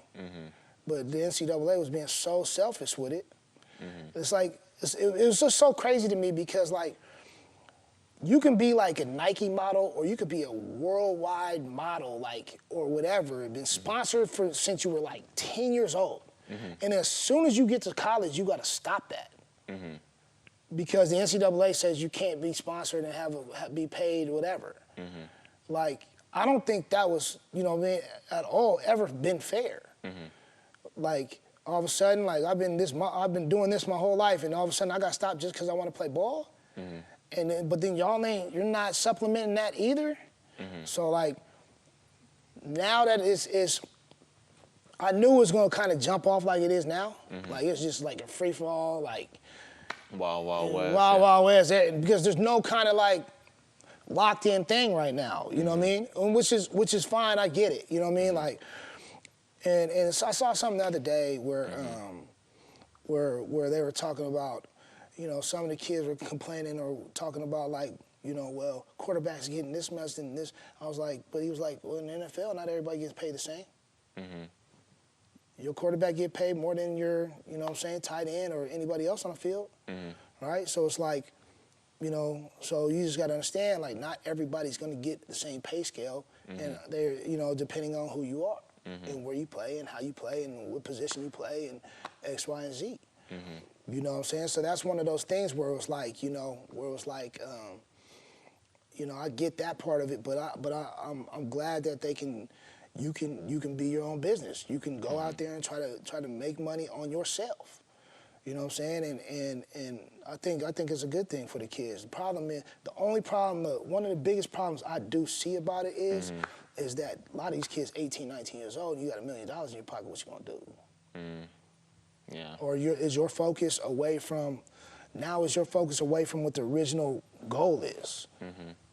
But the NCAA was being so selfish with it. It's like, it was just so crazy to me, because like, you can be like a Nike model, or you could be a worldwide model, like, or whatever, been sponsored since you were like 10 years old. And as soon as you get to college, you gotta stop that. Because the NCAA says you can't be sponsored and be paid whatever. like, I don't think that was, you know what I mean, at all ever been fair. Like, all of a sudden, like, I've been doing this my whole life, and all of a sudden I got stopped just because I want to play ball. And then, but then you're not supplementing that either. So like, now that I knew it was gonna kind of jump off like it is now. Like, it's just like a free for all, like Wild Wild West. Wild West, because there's no kind of like locked in thing right now. You know what I mean? And which is fine. I get it. You know what I mean? Like, and so I saw something the other day where where they were talking about, you know, some of the kids were complaining or talking about, like, you know, well, quarterbacks getting this much and this. I was like, but he was like, well, in the NFL, not everybody gets paid the same. Your quarterback get paid more than your, you know what I'm saying, tight end or anybody else on the field, right? So it's like, you know, so you just got to understand, like, not everybody's going to get the same pay scale, and they're, you know, depending on who you are and where you play and how you play and what position you play and X, Y, and Z. You know what I'm saying? So that's one of those things where it was like, you know, you know, I get that part of it, but I'm glad that you can be your own business. You can go out there and try to make money on yourself. You know what I'm saying? And I think it's a good thing for the kids. The problem is, one of the biggest problems I do see about it is that a lot of these kids 18, 19 years old, and you got $1 million in your pocket, what you gonna do? Yeah. Or is your focus away from what the original goal is?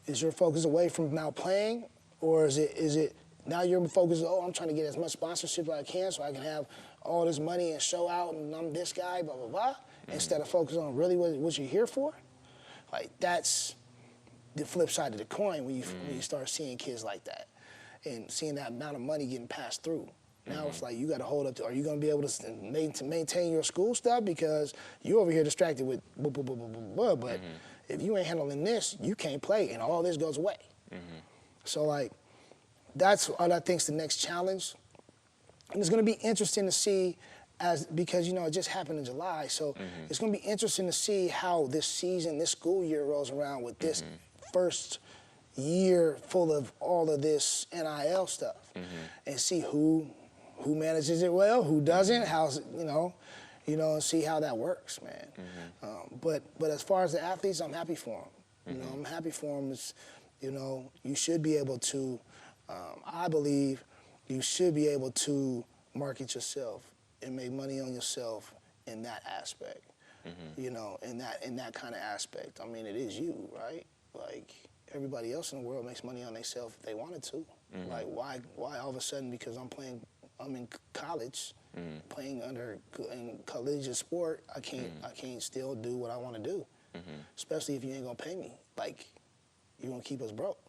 Is your focus away from now playing, or is it now your focus is, oh, I'm trying to get as much sponsorship as I can so I can have all this money and show out and I'm this guy, blah, blah, blah, instead of focusing on really what you're here for? Like, that's the flip side of the coin when you start seeing kids like that and seeing that amount of money getting passed through. Now it's like, you got to hold up to, are you going to be able to maintain your school stuff? Because you over here distracted with blah, blah, blah, blah, blah, blah, but if you ain't handling this, you can't play, and all this goes away. So, like, that's what I think's the next challenge. And it's going to be interesting to see, because, you know, it just happened in July, so it's going to be interesting to see how this school year rolls around with this first year full of all of this NIL stuff, and see who manages it well, who doesn't, how's, you know, and see how that works, man. But as far as the athletes, I'm happy for them. You know, I'm happy for them. It's, you know, you should be able to, I believe you should be able to market yourself and make money on yourself in that aspect. You know, in that kind of aspect. I mean, it is you, right? Like, everybody else in the world makes money on themselves if they wanted to. Like, why all of a sudden, because I'm in college, playing in collegiate sport, I can't still do what I want to do. Especially if you ain't gonna pay me. Like, you're gonna keep us broke.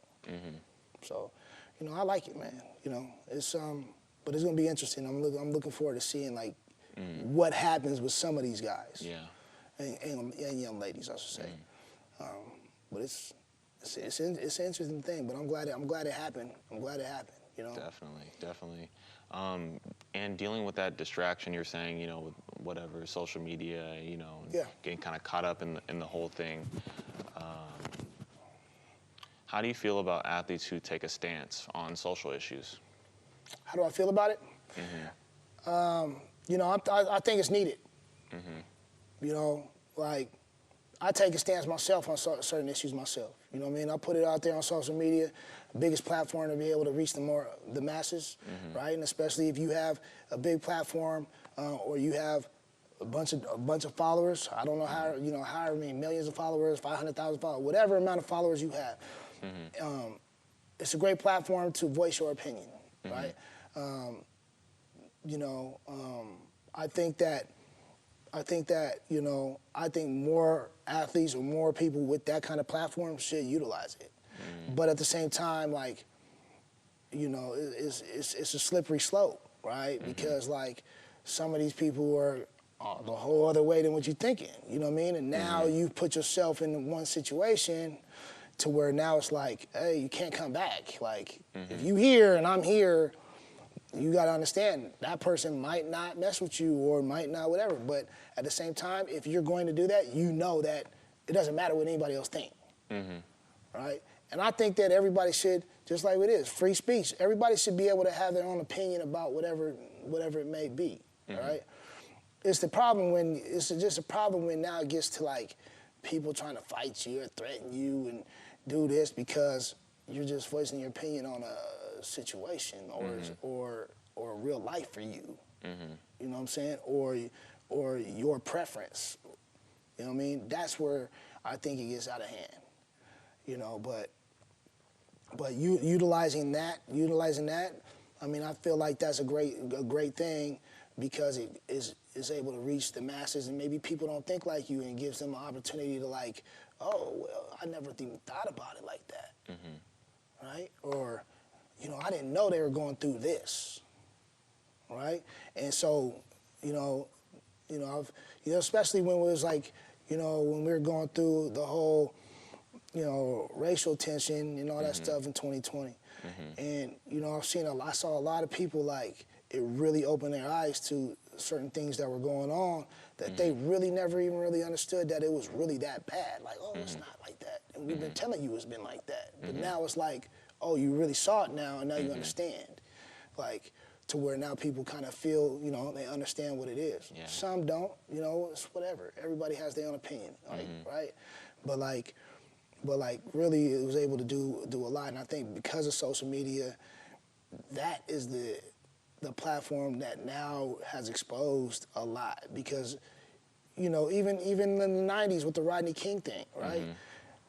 So, you know, I like it, man. You know, it's but it's gonna be interesting. I'm looking forward to seeing, like, what happens with some of these guys. Yeah. And young ladies, I should say. But it's an interesting thing. But I'm glad it happened. I'm glad it happened. You know. Definitely. And dealing with that distraction, you're saying, you know, with whatever social media, you know, getting kind of caught up in the whole thing. How do you feel about athletes who take a stance on social issues? How do I feel about it? You know, I think it's needed. You know, like, I take a stance myself on certain issues myself. You know what I mean? I put it out there on social media, biggest platform to be able to reach the masses, right? And especially if you have a big platform or you have a bunch of followers. I don't know however many millions of followers, 500,000 followers, whatever amount of followers you have. It's a great platform to voice your opinion, right? You know, I think that, you know, I think more athletes or more people with that kind of platform should utilize it. But at the same time, like, you know, it's a slippery slope, right? Because, like, some of these people are the whole other way than what you're thinking, you know what I mean? And now you put yourself in one situation to where now it's like, hey, you can't come back. Like, if you here and I'm here, you got to understand that person might not mess with you or might not whatever. But at the same time, if you're going to do that, you know that it doesn't matter what anybody else thinks, right? And I think that everybody should, just like it is, free speech. Everybody should be able to have their own opinion about whatever it may be, right? It's the problem when, it's just a problem when now it gets to like people trying to fight you or threaten you and do this because you're just voicing your opinion on a situation or real life for you. You know what I'm saying? Or your preference. You know what I mean? That's where I think it gets out of hand. You know, but you utilizing that, I mean, I feel like that's a great thing because it is able to reach the masses and maybe people don't think like you and it gives them an opportunity to like, oh, well, I never even thought about it like that, right? Or, you know, I didn't know they were going through this, right? And so, especially when it was like, when we were going through the whole, racial tension and all that stuff in 2020. And, I saw a lot of people like, it really opened their eyes to certain things that were going on that they really never even really understood that it was really that bad. Like, oh, it's not like that. And we've been telling you it's been like that. But now it's like, oh, you really saw it now and now you understand. Like, to where now people kind of feel, they understand what it is. Yeah. Some don't, it's whatever. Everybody has their own opinion, right? But really it was able to do a lot. And I think because of social media, that is the platform that now has exposed a lot because, even in the 90s with the Rodney King thing, right?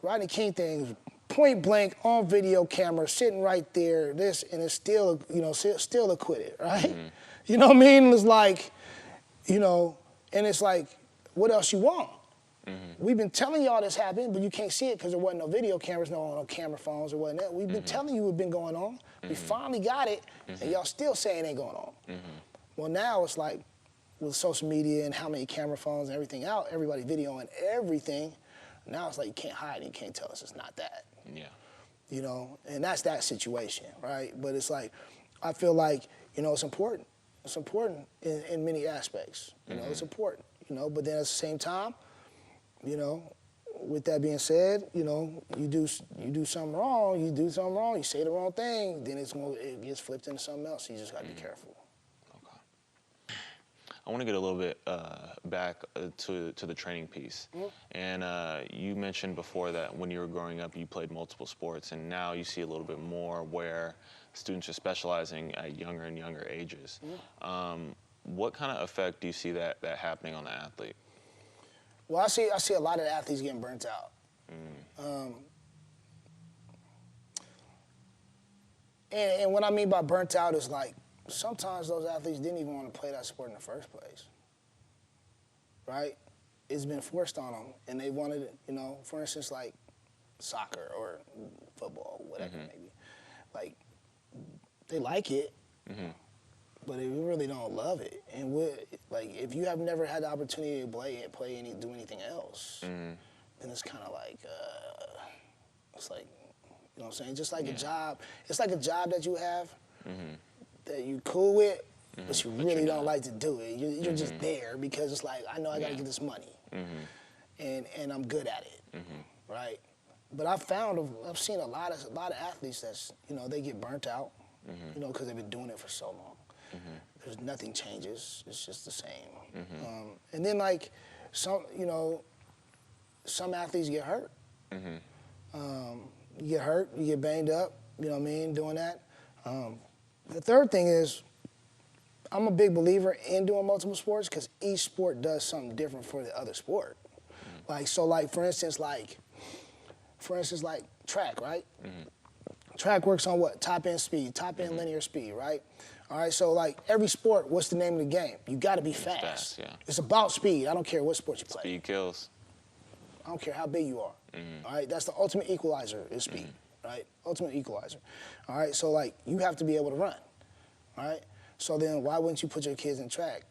Rodney King thing was point blank on video camera, sitting right there, and it's still, still acquitted, right? You know what I mean? It's like, and it's like, what else you want? We've been telling y'all this happened, but you can't see it because there wasn't no video cameras, no camera phones or whatnot. We've been telling you it's been going on. We finally got it, and y'all still saying it ain't going on. Well, now it's like, with social media and how many camera phones and everything out, everybody videoing everything, now it's like you can't hide it, you can't tell us it's not that. Yeah. And that's that situation, right? But it's like, I feel like, it's important. It's important in many aspects. It's important, but then at the same time, with that being said, you do something wrong, you say the wrong thing, then it gets flipped into something else. You just gotta be careful. Okay. I want to get a little bit back to the training piece. And you mentioned before that when you were growing up, you played multiple sports, and now you see a little bit more where students are specializing at younger and younger ages. What kind of effect do you see that happening on the athlete? Well, I see a lot of athletes getting burnt out. And what I mean by burnt out is like, sometimes those athletes didn't even want to play that sport in the first place, right? It's been forced on them, and they wanted it, for instance, like soccer or football, whatever it may be. Like, they like it, but they really don't love it. And if you have never had the opportunity to do anything else, then it's kind of like, it's like, you know what I'm saying? Just like a job. It's like a job that you have that you cool with, but you really don't like to do it. You're just there because it's like, I know I got to get this money, and I'm good at it, right? But I've seen a lot of athletes that's, they get burnt out, because they've been doing it for so long. There's nothing changes. It's just the same. And then like some athletes get hurt. You get hurt, you get banged up, doing that. The third thing is, I'm a big believer in doing multiple sports because each sport does something different for the other sport. For instance, track, right? Track works on what? Top end speed, top end linear speed, right? All right, so like every sport, what's the name of the game? You gotta be fast. It's about speed. I don't care what sport you play. Speed kills. I don't care how big you are. All right, that's the ultimate equalizer is speed, right? Ultimate equalizer. All right, so like you have to be able to run, all right? So then why wouldn't you put your kids in track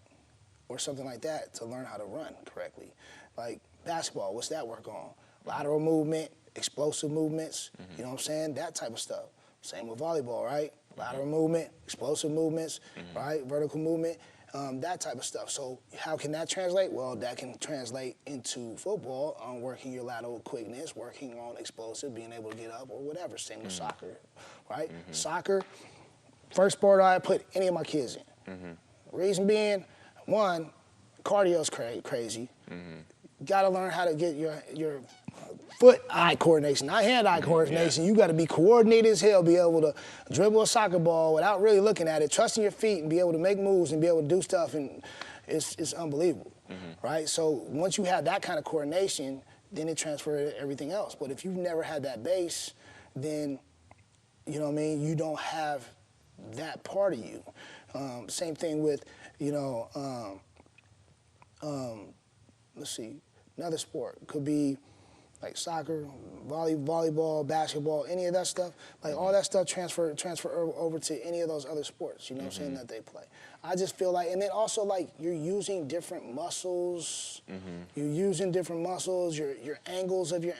or something like that to learn how to run correctly? Like basketball, what's that work on? Lateral movement, explosive movements, you know what I'm saying? That type of stuff. Same with volleyball, right? Lateral movement, explosive movements, right? Vertical movement. that type of stuff. So how can that translate? Well, that can translate into football, on working your lateral quickness, working on explosive, being able to get up or whatever. Same with soccer, right? Soccer, first sport I put any of my kids in. Reason being, one, cardio's crazy. Got to learn how to get your foot-eye coordination, not hand-eye coordination. You got to be coordinated as hell, be able to dribble a soccer ball without really looking at it, trusting your feet, and be able to make moves and be able to do stuff, and it's unbelievable, right? So once you have that kind of coordination, then it transfers to everything else. But if you've never had that base, then, you know what I mean, you don't have that part of you. Same thing with, you know, let's see, another sport could be like soccer, volleyball, basketball, any of that stuff. Like all that stuff transfer over to any of those other sports, you know what I'm saying, that they play. I just feel like, and then also like you're using different muscles. You're using different muscles. Your angles of your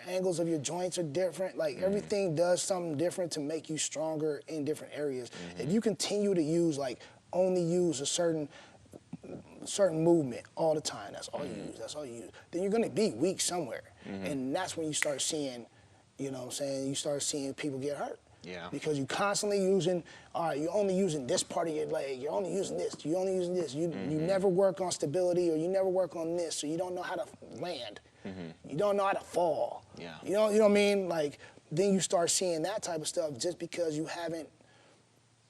angles of your joints are different. Like everything does something different to make you stronger in different areas. If you continue to use only use a certain movement all the time, that's all you use, then you're gonna be weak somewhere. And that's when you start seeing, you know what I'm saying, you start seeing people get hurt. Yeah. Because you're constantly using, all right, you're only using this part of your leg, you're only using this, you're only using this. You never work on stability, or you never work on this, so you don't know how to land. You don't know how to fall. Yeah. You know what I mean? Like, then you start seeing that type of stuff just because you haven't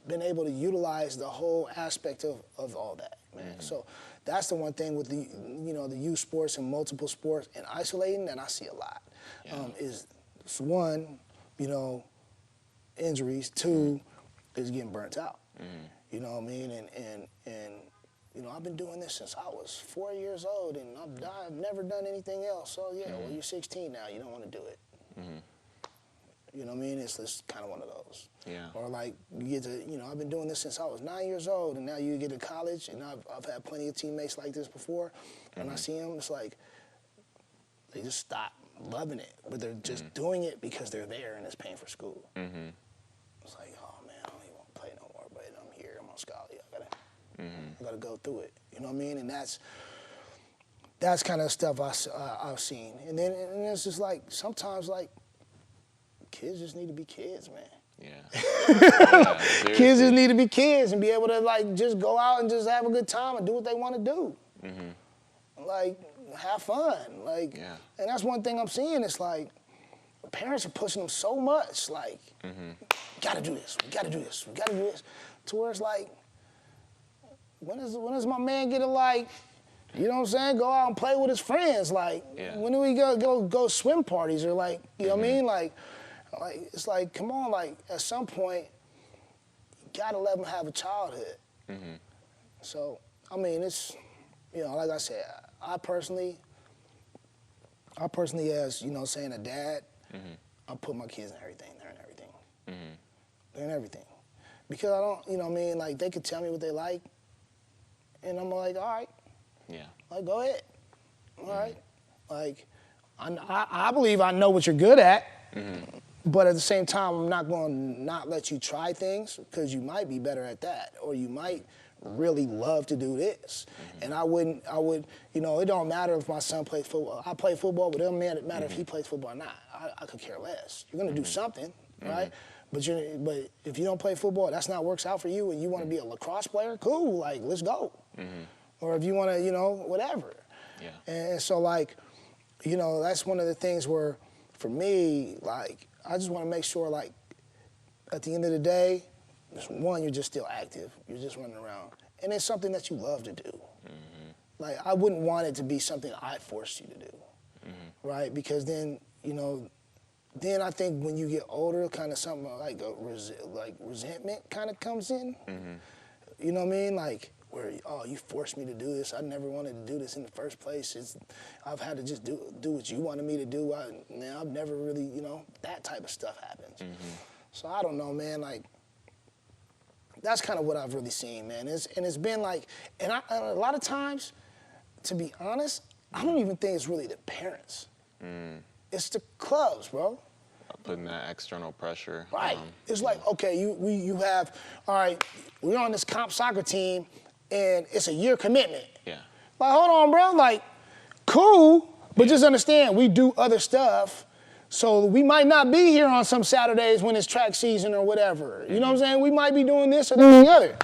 been able to utilize the whole aspect of all that, man. So that's the one thing with the, you know, the youth sports and multiple sports and isolating that I see a lot. Is one, you know, injuries. Two, is getting burnt out. You know what I mean? And you know, I've been doing this since I was 4 years old, and I've never done anything else. So yeah, well, you're 16 now, you don't want to do it. You know what I mean? It's just kind of one of those. Yeah. Or like you get to, you know, I've been doing this since I was 9 years old, and now you get to college, and I've had plenty of teammates like this before. And I see them, it's like they just stop loving it, but they're just doing it because they're there and it's paying for school. It's like, oh man, I don't even want to play no more, but I'm here, I'm on scholarly, I gotta go through it. You know what I mean? And that's kind of stuff I've seen. And then it's just like sometimes like kids just need to be kids, man. Yeah. Kids just need to be kids and be able to like just go out and just have a good time and do what they want to do. Like have fun. Like, and that's one thing I'm seeing. It's like parents are pushing them so much. Like, gotta do this. We gotta do this. We gotta do this. To where it's like, when is my man gonna like, you know what I'm saying, go out and play with his friends? Like, when do we go swim parties or like, you know what I mean? Like, it's like, come on, like, at some point, you gotta let them have a childhood. So, I mean, it's, you know, like I said, I personally, as, you know, saying a dad, I put my kids in everything. They're in everything. They're in everything. Because I don't, you know what I mean, like, they could tell me what they like, and I'm like, all right. Like, go ahead. All right. Like, I believe I know what you're good at. But at the same time, I'm not going to not let you try things because you might be better at that, or you might really love to do this. And I would, you know, it don't matter if my son plays football. I play football, but it don't matter if he plays football or not. I could care less. You're going to do something, right? But if you don't play football, that's not works out for you, and you want to be a lacrosse player, cool, like, let's go. Or if you want to, you know, whatever. And so, like, you know, that's one of the things where, for me, like, I just want to make sure, like, at the end of the day, one, you're just still active. You're just running around. And it's something that you love to do. Like, I wouldn't want it to be something I forced you to do, right? Because then, you know, then I think when you get older, kind of something like resentment kind of comes in. You know what I mean? Like, where, oh, you forced me to do this. I never wanted to do this in the first place. I've had to just do what you wanted me to do. I've never really, you know, that type of stuff happens. So I don't know, man. Like, that's kind of what I've really seen, man. It's been like, and a lot of times, to be honest, I don't even think it's really the parents. It's the clubs, bro. Putting that external pressure. Right. It's like, okay, you have, all right, we're on this comp soccer team, and it's a year commitment. Yeah. Like, hold on, bro. Like, cool, but just understand we do other stuff. So we might not be here on some Saturdays when it's track season or whatever. You know what I'm saying? We might be doing this or that or the other.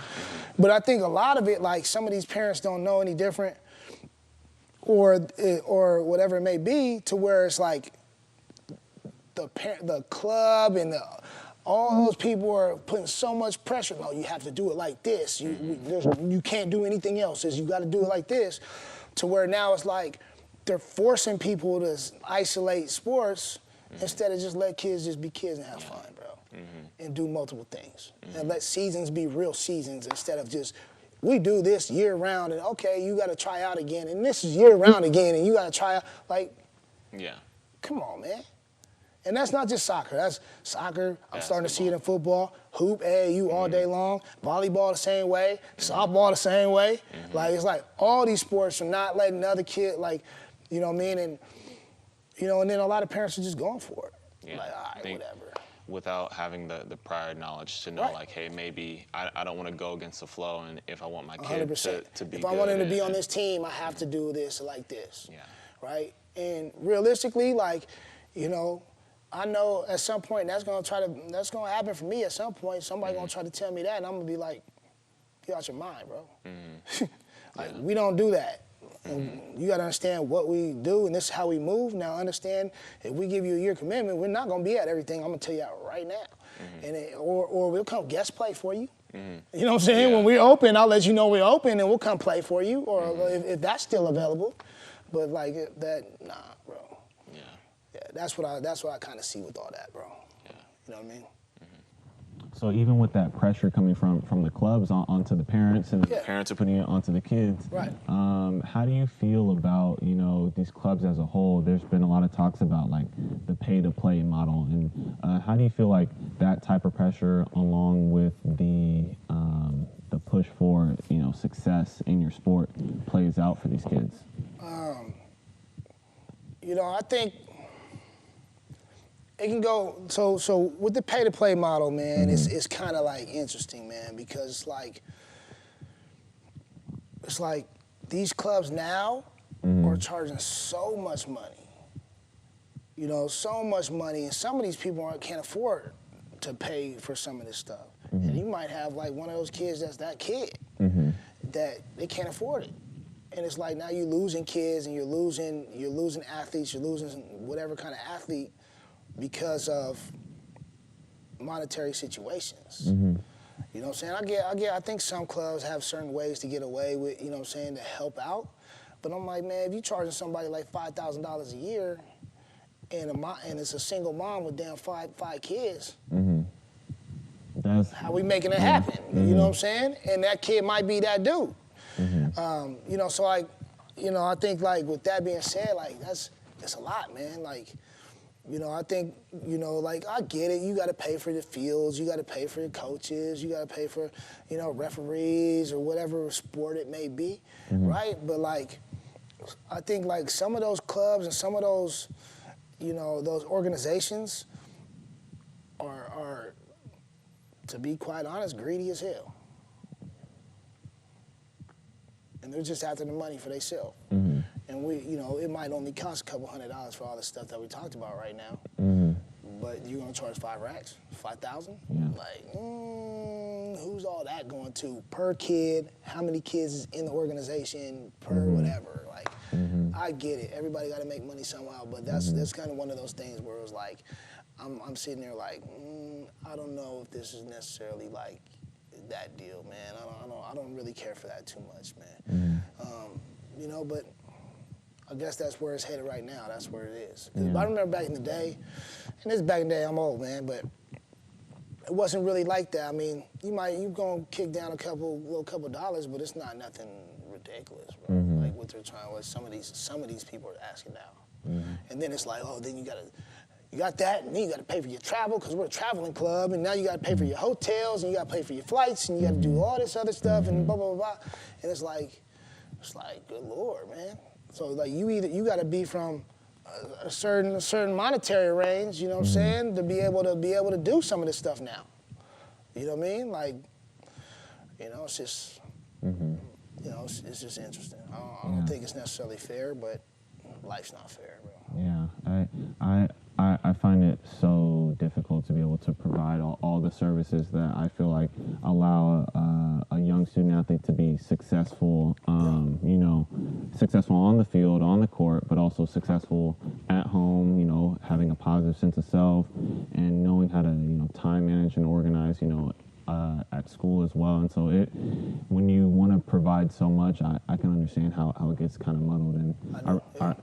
But I think a lot of it, like some of these parents don't know any different or whatever it may be, to where it's like the club and all those people are putting so much pressure. No, you have to do it like this. You can't do anything else. You got to do it like this. To where now it's like they're forcing people to isolate sports instead of just let kids just be kids and have fun, bro. And do multiple things. And let seasons be real seasons instead of just, we do this year round and okay, you got to try out again. And this is year round again and you got to try out. Like, come on, man. And that's not just soccer. That's soccer. I'm starting to see it in football. Hoop, AAU all day long. Volleyball the same way. Softball the same way. Like, it's like all these sports are not letting other kids, like, you know what I mean? And, you know, and then a lot of parents are just going for it. Yeah. Like, all right, whatever. Without having the prior knowledge to know, like, hey, maybe I don't want to go against the flow, and if I want my kid 100%. to be if good. I want him to be on this team, I have to do this like this. Yeah. Right? And realistically, like, you know, I know at some point that's gonna happen for me at some point. Somebody gonna try to tell me that, and I'm gonna be like, "You out your mind, bro." Like, we don't do that. And you gotta understand what we do, and this is how we move. Now, understand, if we give you a year commitment, we're not gonna be at everything. I'm gonna tell you that right now. And or we'll come guest play for you. You know what I'm saying? When we're open, I'll let you know we're open, and we'll come play for you, or if that's still available. But like nah, bro. Yeah, that's what I kind of see with all that, bro. Yeah. You know what I mean? So even with that pressure coming from the clubs onto the parents, and the parents are putting it onto the kids, right? How do you feel about, you know, these clubs as a whole? There's been a lot of talks about like the pay-to-play model, and how do you feel like that type of pressure, along with the push for, you know, success in your sport, plays out for these kids? You know, I think it can go, so with the pay-to-play model, man, it's kind of like interesting, man, because it's like these clubs now are charging so much money, you know, so much money, and some of these people can't afford to pay for some of this stuff. And you might have like one of those kids that's that kid that they can't afford it. And it's like now you're losing kids and you're losing athletes, you're losing whatever kind of athlete because of monetary situations. You know what I'm saying? I think some clubs have certain ways to get away with, you know what I'm saying, to help out. But I'm like, man, if you're charging somebody like $5,000 a year and it's a single mom with damn five kids, how we making it happen? You know what I'm saying? And that kid might be that dude. You know, so like, you know, I think like with that being said, like it's a lot, man. Like, you know, I think, you know, like I get it. You got to pay for the fields. You got to pay for your coaches. You got to pay for, you know, referees or whatever sport it may be, right? But like, I think like some of those clubs and some of those, you know, those organizations are, to be quite honest, greedy as hell. And they're just after the money for themselves. And we, you know, it might only cost a couple $100 for all the stuff that we talked about right now. But you're gonna charge 5 racks, 5,000? Like, who's all that going to per kid? How many kids is in the organization per whatever? Like, I get it. Everybody got to make money somehow, but that's kind of one of those things where it was like, I'm sitting there like, I don't know if this is necessarily like that deal, man. I don't really care for that too much, man. You know, but I guess that's where it's headed right now. That's where it is. I remember back in the day, and this is back in the day, I'm old, man, but it wasn't really like that. I mean, you gonna kick down a couple dollars, but it's not nothing ridiculous, bro. Like what some of these people are asking now. And then it's like, oh, then you got that, and then you got to pay for your travel because we're a traveling club, and now you got to pay for your hotels, and you got to pay for your flights, and you got to do all this other stuff, and blah blah blah. And it's like, good Lord, man. So like you got to be from a certain monetary range, you know what I'm saying, to be able to do some of this stuff now. You know what I mean? Like, you know, it's just it's just interesting. I don't think it's necessarily fair, but life's not fair, bro. Yeah, I find it so difficult to be able to provide all the services that I feel like allow a young student athlete to be successful, you know, successful on the field, on the court, but also successful at home, you know, having a positive sense of self and knowing how to, you know, time manage and organize, you know, at school as well. And so when you want to provide so much, I can understand how it gets kind of muddled. And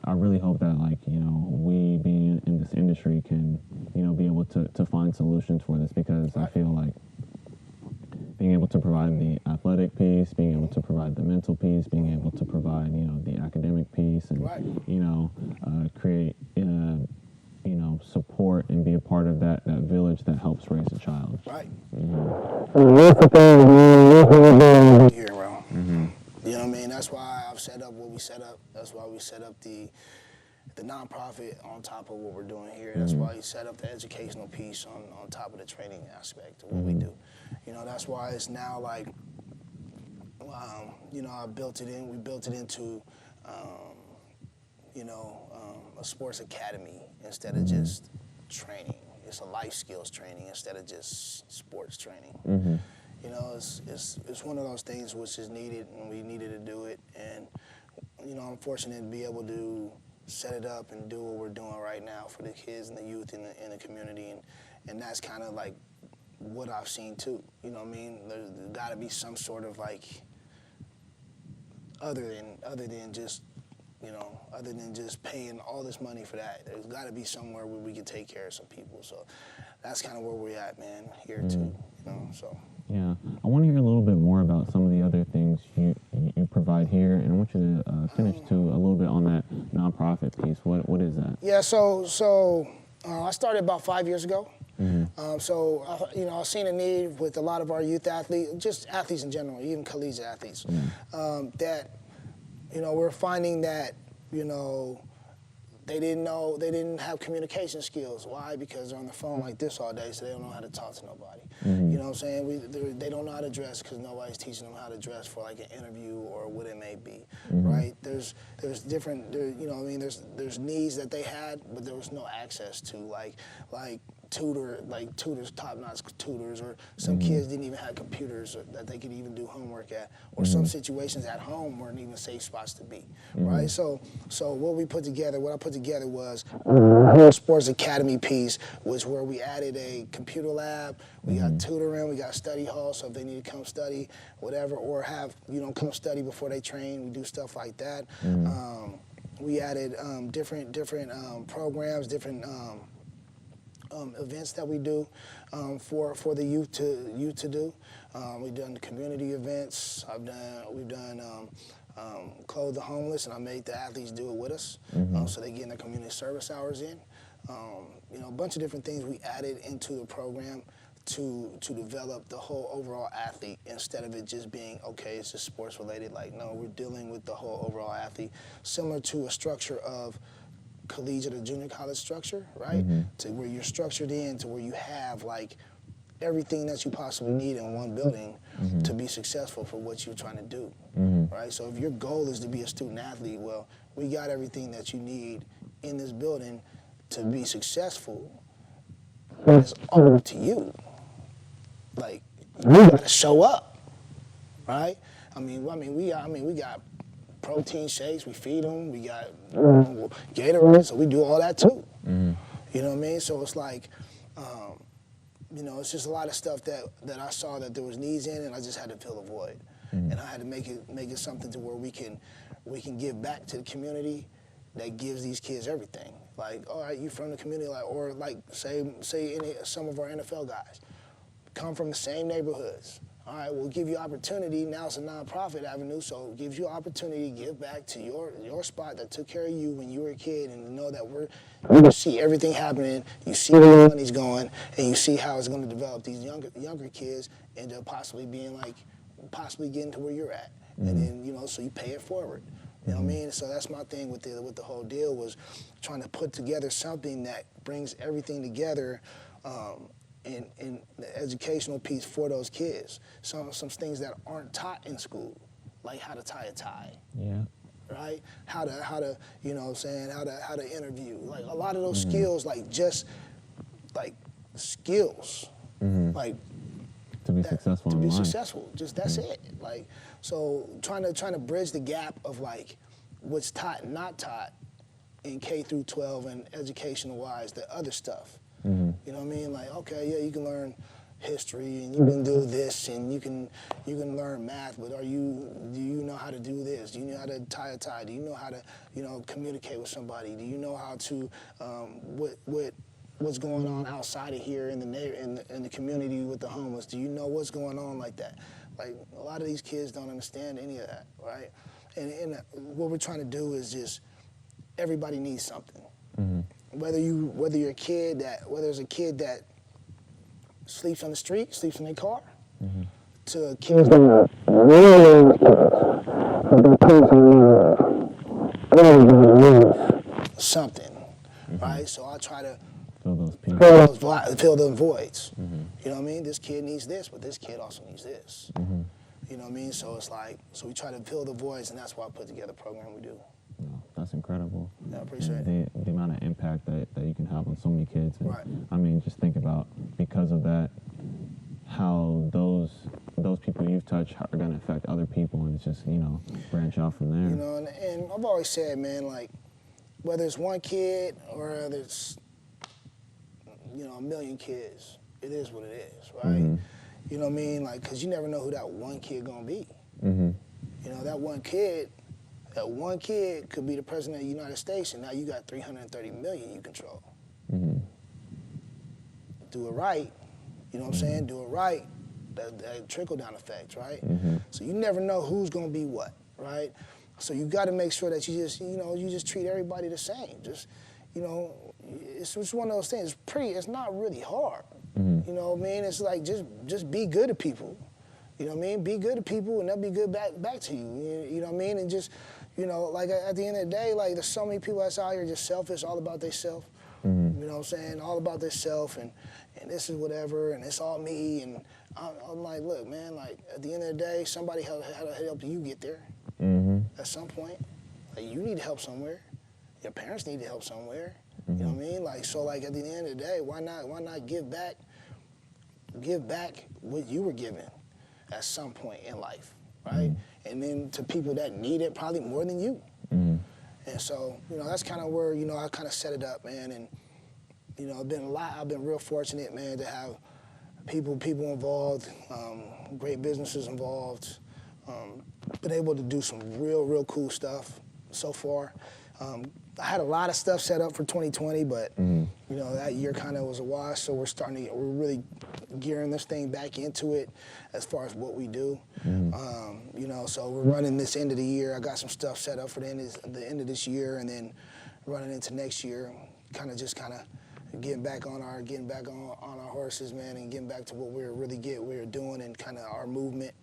I really hope that, like, you know, we being in this industry can, you know, be able to find solutions for this, because I feel like being able to provide the athletic piece, being able to provide the mental piece, being able to provide, you know, the academic piece, and, you know, create, you know, support and be a part of that village that helps raise a child. Right. That's the thing. Here, bro. You know what I mean? That's why I've set up what we set up. That's why we set up the nonprofit on top of what we're doing here. That's why we set up the educational piece on top of the training aspect of what we do. You know, that's why it's now like, you know, I built it in. We built it into, you know, a sports academy instead of just training. It's a life skills training instead of just sports training. You know, it's one of those things which is needed, and we needed to do it. And, you know, I'm fortunate to be able to set it up and do what we're doing right now for the kids and the youth in the community. And that's kind of like what I've seen too. You know what I mean? There's got to be some sort of like, other than just, you know, other than just paying all this money for that. There's got to be somewhere where we can take care of some people. So that's kind of where we're at, man, here too, you know, so. Yeah, I want to hear a little bit more about some of the other things you provide here, and I want you to finish too a little bit on that nonprofit piece. What is that? Yeah, so I started about 5 years ago. So, you know, I've seen a need with a lot of our youth athletes, just athletes in general, even collegiate athletes, that, you know, we're finding that, you know, they didn't have communication skills. Why? Because they're on the phone like this all day, so they don't know how to talk to nobody. You know what I'm saying? They don't know how to dress because nobody's teaching them how to dress for like an interview or what it may be, right? There's different, you know what I mean? There's needs that they had, but there was no access to like tutors, top-notch tutors, or some kids didn't even have computers that they could even do homework at, or some situations at home weren't even safe spots to be, right? So what I put together was a sports academy piece, was where we added a computer lab, we got tutoring, we got study hall, so if they need to come study, whatever, or have, you know, come study before they train, we do stuff like that. We added different programs, different events that we do for the youth to do. We've done community events. We've done Clothe the Homeless, and I made the athletes do it with us, so they get their community service hours in. You know, a bunch of different things we added into the program to develop the whole overall athlete, instead of it just being, okay, it's just sports related. Like, no, we're dealing with the whole overall athlete, similar to a structure of collegiate or junior college structure, right? To where you're structured in, to where you have like everything that you possibly need in one building to be successful for what you're trying to do, right? So if your goal is to be a student athlete, well, we got everything that you need in this building to be successful. It's all up to you. Like, you gotta show up, right? I mean, we got protein shakes, we feed them, we got Gatorade, so we do all that too. You know what I mean? So it's like, you know, it's just a lot of stuff that I saw that there was needs in, and I just had to fill the void. And I had to make it something to where we can give back to the community that gives these kids everything. Like, all right, you from the community, like, or like say some of our NFL guys come from the same neighborhoods. All right, we'll give you opportunity. Now it's a nonprofit avenue, so it gives you opportunity to give back to your spot that took care of you when you were a kid, and know that you see everything happening, you see where the money's going, and you see how it's going to develop these younger kids into possibly getting to where you're at. And then, you know, so you pay it forward. You know what I mean? So that's my thing with the whole deal, was trying to put together something that brings everything together, in the educational piece for those kids. Some things that aren't taught in school, like how to tie a tie. Yeah. Right? How to, you know what I'm saying, how to interview. Like a lot of those skills, like just like skills. Like To be successful to in be life. successful. Just that's it. Like so trying to bridge the gap of like what's taught and not taught in K through 12 and educational wise, the other stuff. You know what I mean? Like, okay, yeah, you can learn history and you can do this and you can learn math, but do you know how to do this? Do you know how to tie a tie? Do you know how to, you know, communicate with somebody? Do you know how to what's going on outside of here in the community with the homeless? Do you know what's going on like that? Like a lot of these kids don't understand any of that, right? And what we're trying to do is just everybody needs something. Whether you're a kid whether it's a kid that sleeps on the street, sleeps in their car, to a kid that really something, right? So I try to fill those voids. You know what I mean? This kid needs this, but this kid also needs this. You know what I mean? So it's like, so we try to fill the voids, and that's why I put together the program we do. No, that's incredible. Yeah, I appreciate the amount of impact that you can have on so many kids. And, Right. I mean, just think about, because of that, how those people you've touched are going to affect other people, and it's just, you know, branch out from there. You know, and I've always said, man, like, whether it's one kid or whether it's, you know, a million kids, it is what it is, right? You know what I mean? Like, because you never know who that one kid gonna be. You know, that one kid could be the president of the United States, and now you got 330 million you control. Do it right, you know what I'm saying? Do it right, that trickle-down effect, right? So you never know who's gonna be what, right? So you gotta make sure that you just treat everybody the same. Just, you know, it's just one of those things. It's not really hard. You know what I mean? It's like just be good to people. You know what I mean? Be good to people and they'll be good back to you. You know what I mean? And just, you know, like at the end of the day, like there's so many people that's out here just selfish, all about themselves. You know what I'm saying? All about themselves and this is whatever and it's all me. And I'm like, look, man, like at the end of the day, somebody had to help you get there at some point. Like you need help somewhere. Your parents need help somewhere. You know what I mean? Like, so like at the end of the day, why not give back what you were given at some point in life, right? And then to people that need it probably more than you. And so, you know, that's kind of where, you know, I kind of set it up, man. And, you know, I've been real fortunate, man, to have people involved, great businesses involved, been able to do some real cool stuff so far. I had a lot of stuff set up for 2020, but you know, that year kind of was a wash. So we're really gearing this thing back into it as far as what we do. You know, so we're running this end of the year. I got some stuff set up for the end of this year, and then running into next year. Kind of getting back on our horses, man, and getting back to what we're doing and kind of our movement,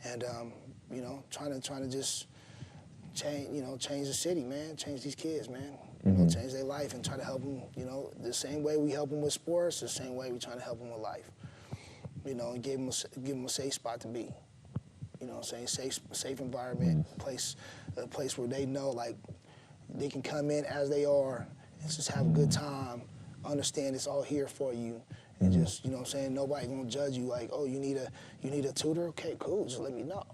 and you know, trying to just change the city, man. Change these kids, man. You know, change their life and try to help them. You know, the same way we help them with sports, the same way we try to help them with life. You know, and give them a safe spot to be. You know what I'm saying? Safe environment, a place where they know like they can come in as they are and just have a good time. Understand it's all here for you, and just, you know what I'm saying, nobody gonna judge you like, oh, you need a tutor? Okay, cool. Just let me know.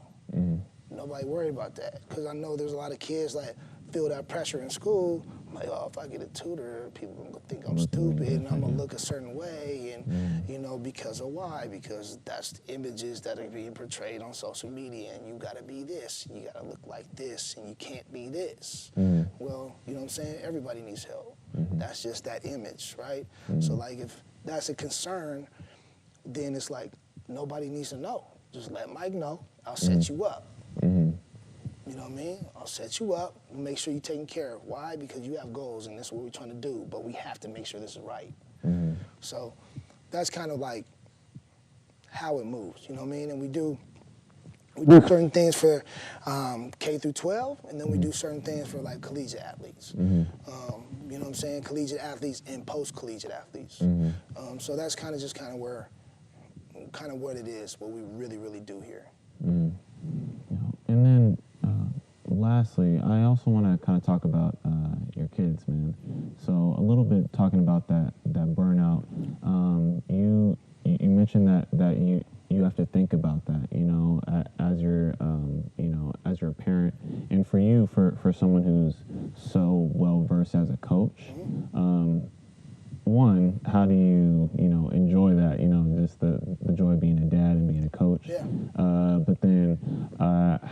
Nobody worried about that, because I know there's a lot of kids that feel that pressure in school. I'm like, oh, if I get a tutor, people are gonna think I'm stupid and I'm gonna look a certain way, and you know, because of why? Because that's the images that are being portrayed on social media, and you gotta be this, and you gotta look like this, and you can't be this. Well, you know what I'm saying? Everybody needs help. That's just that image, right? So like, if that's a concern, then it's like nobody needs to know. Just let Mike know. I'll set you up. You know what I mean? I'll set you up, make sure you're taken care of. Why? Because you have goals, and that's what we're trying to do, but we have to make sure this is right. So that's kind of like how it moves, you know what I mean? And we do certain things for K through 12, and then we do certain things for like collegiate athletes. You know what I'm saying? Collegiate athletes and post-collegiate athletes. So that's kind of what it is, what we really do here. And then lastly, I also want to kind of talk about your kids, man. So a little bit talking about that burnout. You mentioned that you have to think about that, as you're as you're a parent, and for you, for someone who's so well versed as a coach. One, how do you enjoy that, just the joy of being a dad and being a coach. Yeah. But then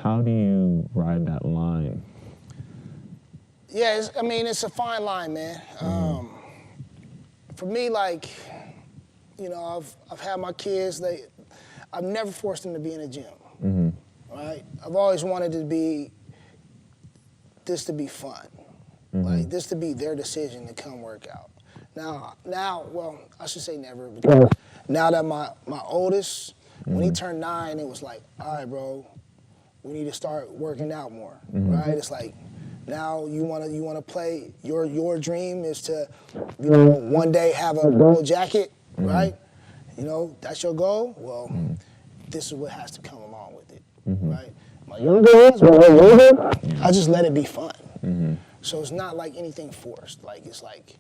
how do you ride that line? Yeah, it's a fine line, man. For me, like, I've had my kids. I've never forced them to be in a gym. Right? I've always wanted this to be fun, like this to be their decision to come work out. Now, well, I should say never. Because now that my oldest, when he turned 9, it was like, all right, bro, we need to start working out more, right? It's like, now you wanna play. Your dream is to, one day have a gold jacket, right? That's your goal. Well, this is what has to come along with it, right? My younger ones, I just let it be fun. So it's not like anything forced. Like, it's like,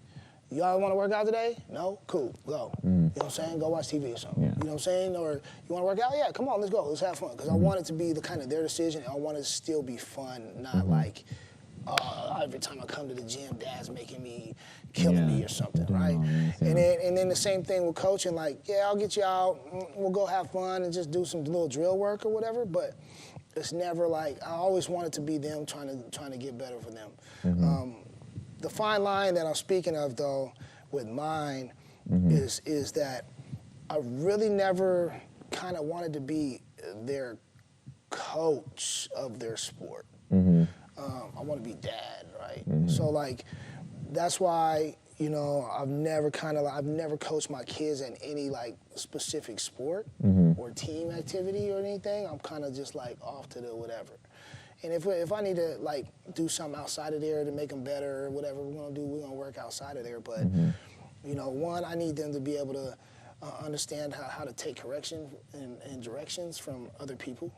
y'all want to work out today? No? Cool, go. You know what I'm saying? Go watch TV or something. Yeah. You know what I'm saying? Or you want to work out? Yeah, come on, let's go. Let's have fun. Because I want it to be the kind of their decision. And I want it to still be fun, not like, every time I come to the gym, Dad's making me, killing me or something, right? And then the same thing with coaching. Like, yeah, I'll get you out. We'll go have fun and just do some little drill work or whatever. But it's never like, I always want it to be them trying to get better for them. The fine line that I'm speaking of, though, with mine is that I really never kind of wanted to be their coach of their sport. I want to be dad, right? So, like, that's why, I've never coached my kids in any, like, specific sport or team activity or anything. I'm kind of just, like, off to the whatever. And if I need to, like, do something outside of there to make them better or whatever we're going to do, we're going to work outside of there. But, one, I need them to be able to understand how to take correction and directions from other people,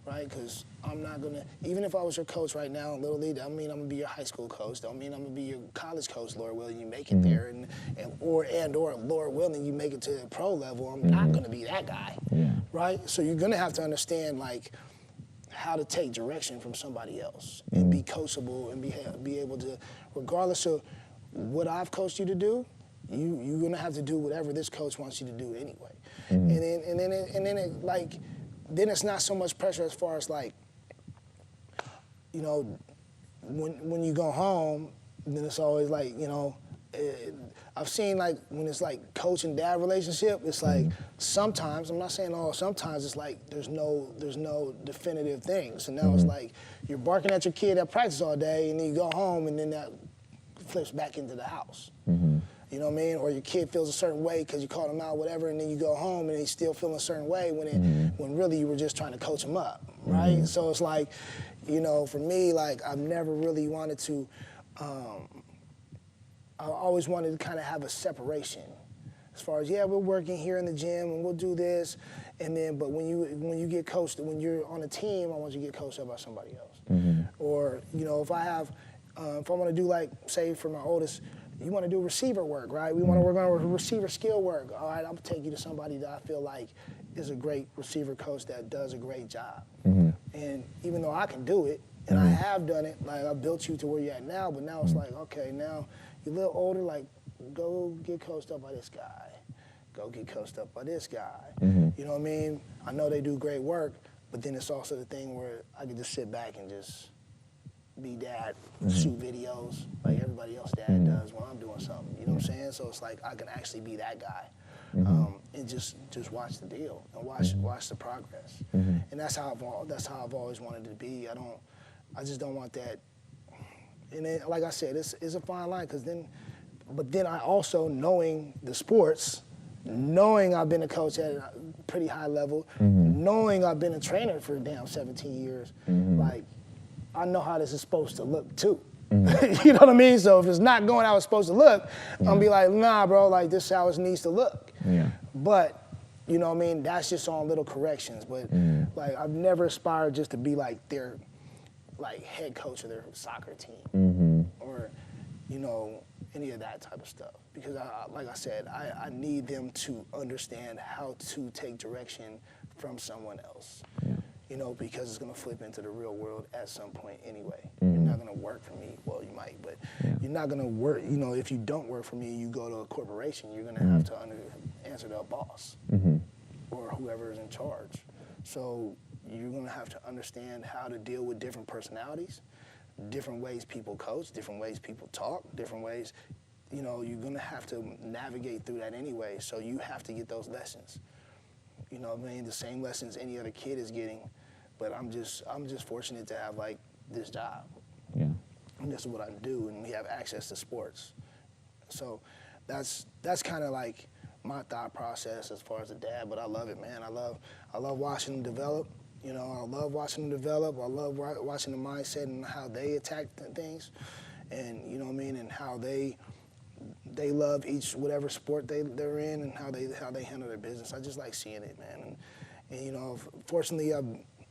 right? Because I'm not going to, even if I was your coach right now in Little League, I mean I'm going to be your high school coach. Don't mean I'm going to be your college coach, Lord willing, you make it there. Or Lord willing, you make it to the pro level. I'm not going to be that guy, right? So you're going to have to understand, like, how to take direction from somebody else and be coachable and be able to, regardless of what I've coached you to do, you're gonna have to do whatever this coach wants you to do anyway. And then it's not so much pressure as far as, like, when you go home, then it's always like, I've seen, like, when it's like coach and dad relationship, it's like sometimes, I'm not saying all, sometimes it's like there's no definitive thing. So now it's like you're barking at your kid at practice all day, and then you go home, and then that flips back into the house. You know what I mean? Or your kid feels a certain way because you called him out, whatever, and then you go home and he's still feeling a certain way when really you were just trying to coach him up, right? So it's like, for me, like, I've never really wanted to, I always wanted to kind of have a separation. As far as, yeah, we're working here in the gym and we'll do this, and then, but when you get coached, when you're on a team, I want you to get coached up by somebody else. Or, if I want to do, like, say for my oldest, you want to do receiver work, right? We want to work on receiver skill work. All right, I'm going to take you to somebody that I feel like is a great receiver coach that does a great job. And even though I can do it, and I have done it, like, I built you to where you're at now, but now it's like, okay, now you're a little older, like, go get coached up by this guy. Go get coached up by this guy. You know what I mean? I know they do great work, but then it's also the thing where I can just sit back and just be dad, shoot videos like everybody else dad does when I'm doing something. You know what I'm saying? So it's like I can actually be that guy and just watch the deal and watch the progress. And that's how I've always wanted to be. I just don't want that. And then, like I said, it's a fine line but then I also, knowing the sports, knowing I've been a coach at a pretty high level, knowing I've been a trainer for damn 17 years, like, I know how this is supposed to look too. You know what I mean? So if it's not going how it's supposed to look, I'm gonna be like, nah, bro, like, this is how it needs to look. But, you know what I mean? That's just on little corrections. But like, I've never aspired just to be like their like head coach of their soccer team, or you know, any of that type of stuff. Because like I said, I need them to understand how to take direction from someone else. Yeah. You know, because it's gonna flip into the real world at some point anyway. You're not gonna work for me. Well, you might, but you're not gonna work. You know, if you don't work for me, you go to a corporation. You're gonna have to answer to a boss or whoever is in charge. So you're gonna have to understand how to deal with different personalities, different ways people coach, different ways people talk, different ways. You know, you're gonna have to navigate through that anyway. So you have to get those lessons. You know what I mean? The same lessons any other kid is getting. But I'm just fortunate to have like this job. Yeah. And this is what I do, and we have access to sports. So that's kind of like my thought process as far as a dad. But I love it, man. I love watching them develop. You know, I love watching them develop. I love watching the mindset and how they attack things, and you know what I mean, and how they love each whatever sport they're in, and how they handle their business. I just like seeing it, man. And you know, fortunately,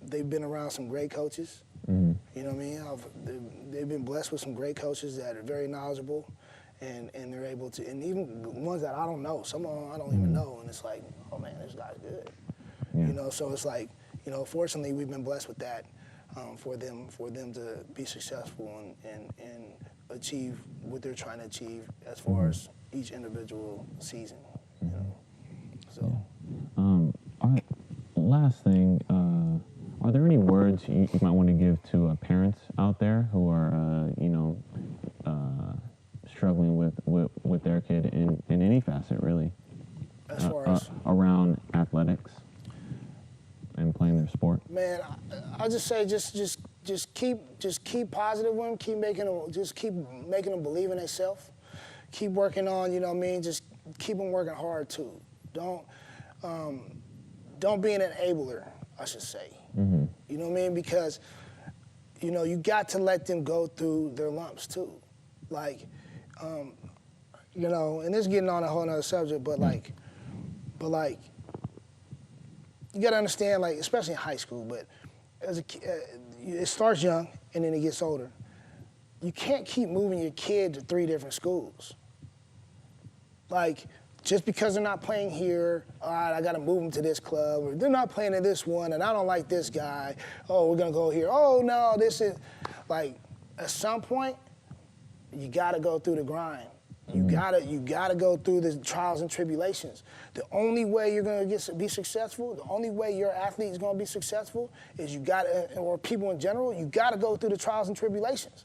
they've been around some great coaches. You know what I mean? They've been blessed with some great coaches that are very knowledgeable, and they're able to, and even ones that I don't know. Some of them I don't even know, and it's like, oh man, this guy's good. Yeah. You know, so it's like, you know, fortunately we've been blessed with that for them to be successful and achieve what they're trying to achieve as far as each individual season. You know, so. All right. Last thing, are there any words you might want to give to parents out there who are, you know, struggling with their kid in any facet, really, As far as around athletics and playing their sport? Man, I'll just say just keep positive with them. Keep making them believe in themselves. Keep working on, you know what I mean. Just keep them working hard too. Don't be an enabler, I should say. You know what I mean? Because you know you got to let them go through their lumps too. Like, you know, and this is getting on a whole nother subject, but like. You gotta understand, like, especially in high school, but as a it starts young and then it gets older. You can't keep moving your kid to 3 different schools. Like, just because they're not playing here, all right, I gotta move them to this club, or they're not playing at this one, and I don't like this guy. Oh, we're gonna go here. Oh no, this is like, at some point, you gotta go through the grind. You gotta go through the trials and tribulations. The only way you're gonna be successful, the only way your athlete is gonna be successful is or people in general, you gotta go through the trials and tribulations.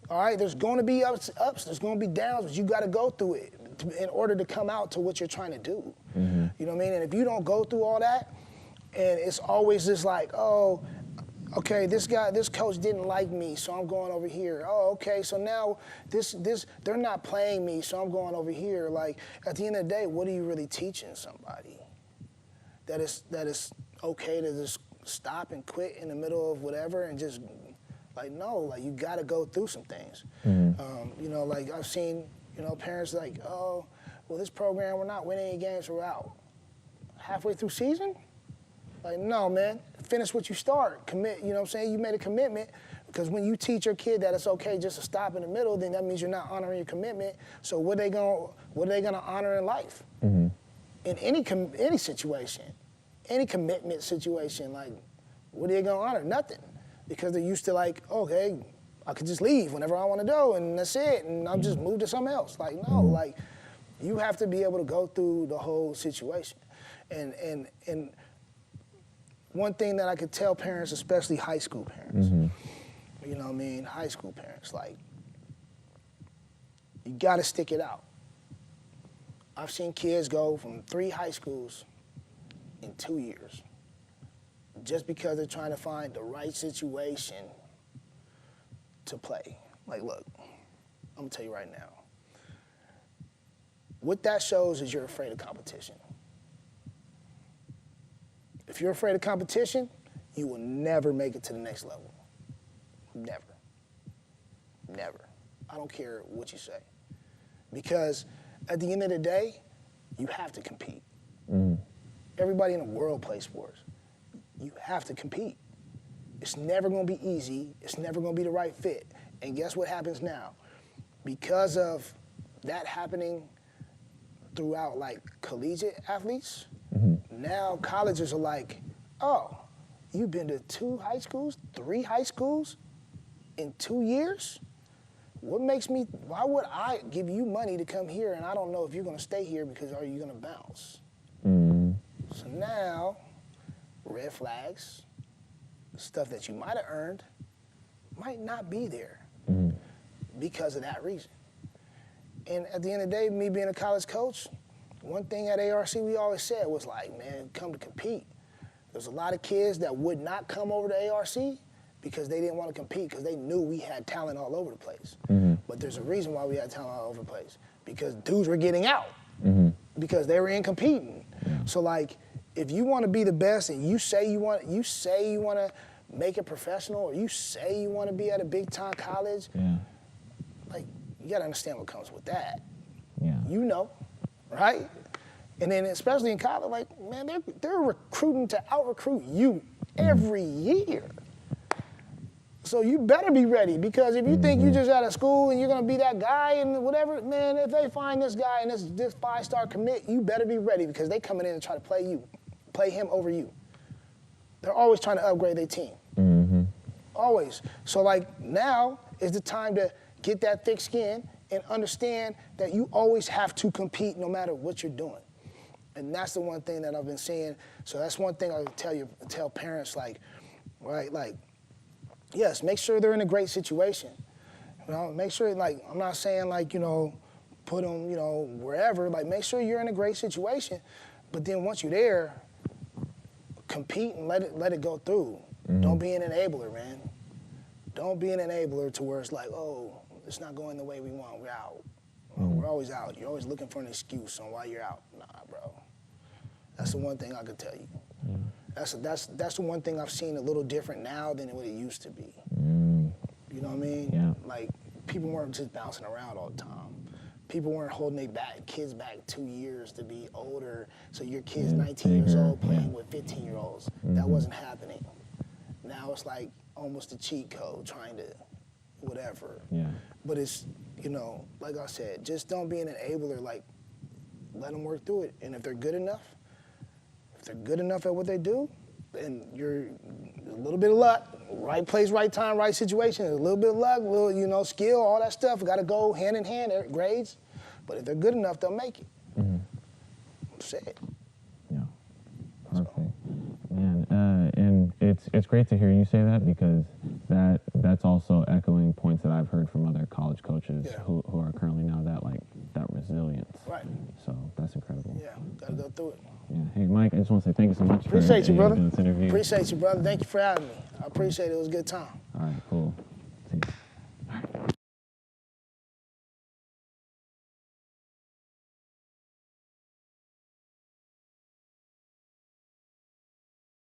All right, there's gonna be ups, there's gonna be downs, but you gotta go through it in order to come out to what you're trying to do. You know what I mean? And if you don't go through all that, and it's always just like, oh, okay, this coach didn't like me, so I'm going over here. Oh, okay, so now they're not playing me, so I'm going over here. Like, at the end of the day, what are you really teaching somebody? That it's okay to just stop and quit in the middle of whatever and just, like, no, like, you gotta go through some things. You know, like, I've seen, you know, parents like, oh, well, this program, we're not winning any games, we're out. Halfway through season? Like, no, man, finish what you start. Commit, you know what I'm saying? You made a commitment, because when you teach your kid that it's okay just to stop in the middle, then that means you're not honoring your commitment. So what are they gonna honor in life? In any situation, any commitment situation, like, what are they gonna honor? Nothing. Because they're used to, like, okay, I could just leave whenever I wanna go, and that's it, and I'll just move to something else. Like, no, like, you have to be able to go through the whole situation. And one thing that I could tell parents, especially high school parents, you know what I mean, high school parents, like, you gotta stick it out. I've seen kids go from 3 high schools in 2 years just because they're trying to find the right situation to play. Like, look, I'm gonna tell you right now. What that shows is you're afraid of competition. If you're afraid of competition, you will never make it to the next level. Never. Never. I don't care what you say. Because at the end of the day, you have to compete. Everybody in the world plays sports. You have to compete. It's never gonna be easy. It's never gonna be the right fit. And guess what happens now? Because of that happening throughout like collegiate athletes, now colleges are like, oh, you've been to 2 high schools, 3 high schools in 2 years? Why would I give you money to come here and I don't know if you're gonna stay here because are you gonna bounce? So now, red flags, stuff that you might have earned, might not be there because of that reason. And at the end of the day, me being a college coach, one thing at ARC we always said was like, man, come to compete. There's a lot of kids that would not come over to ARC because they didn't want to compete because they knew we had talent all over the place. But there's a reason why we had talent all over the place, because dudes were getting out because they were in competing. So like, if you want to be the best and you say you want to make it professional, or you say you want to be at a big time college, like, you got to understand what comes with that. You know, right? And then especially in college, like, man, they're recruiting to out-recruit you every year. So you better be ready, because if you think you just out of school and you're gonna be that guy and whatever, man, if they find this guy and this 5-star commit, you better be ready, because they coming in and try to play him over you. They're always trying to upgrade their team. Always. So like, now is the time to get that thick skin and understand that you always have to compete no matter what you're doing. And that's the one thing that I've been saying. So that's one thing I would tell parents, like, right, like, yes, make sure they're in a great situation. You know, make sure, like, I'm not saying like, you know, put them, you know, wherever. Like, make sure you're in a great situation. But then once you're there, compete and let it go through. Don't be an enabler, man. Don't be an enabler to where it's like, oh, it's not going the way we want. We're out. We're always out. You're always looking for an excuse on why you're out. Nah, bro. That's the one thing I could tell you. That's the one thing I've seen a little different now than what it used to be. You know what I mean? Like, people weren't just bouncing around all the time. People weren't holding their kids back 2 years to be older, so your kid's 19 years old playing with 15-year-olds. That wasn't happening. Now it's like almost a cheat code, trying to whatever. But it's, you know, like I said, just don't be an enabler. Like, let them work through it. And if they're good enough at what they do, then you're a little bit of luck, right place, right time, right situation, a little bit of luck, a little, you know, skill, all that stuff. Got to go hand in hand, grades. But if they're good enough, they'll make it. That's it. Perfect. Man, and it's great to hear you say that, because that's also echoing points that I've heard from other college coaches who are currently now that resilience. Right. So that's incredible. Yeah, got to go through it. Hey, Mike, I just want to say thank you so much Appreciate for you, brother. doing this interview. Appreciate you, brother. Thank you for having me. I appreciate it. It was a good time.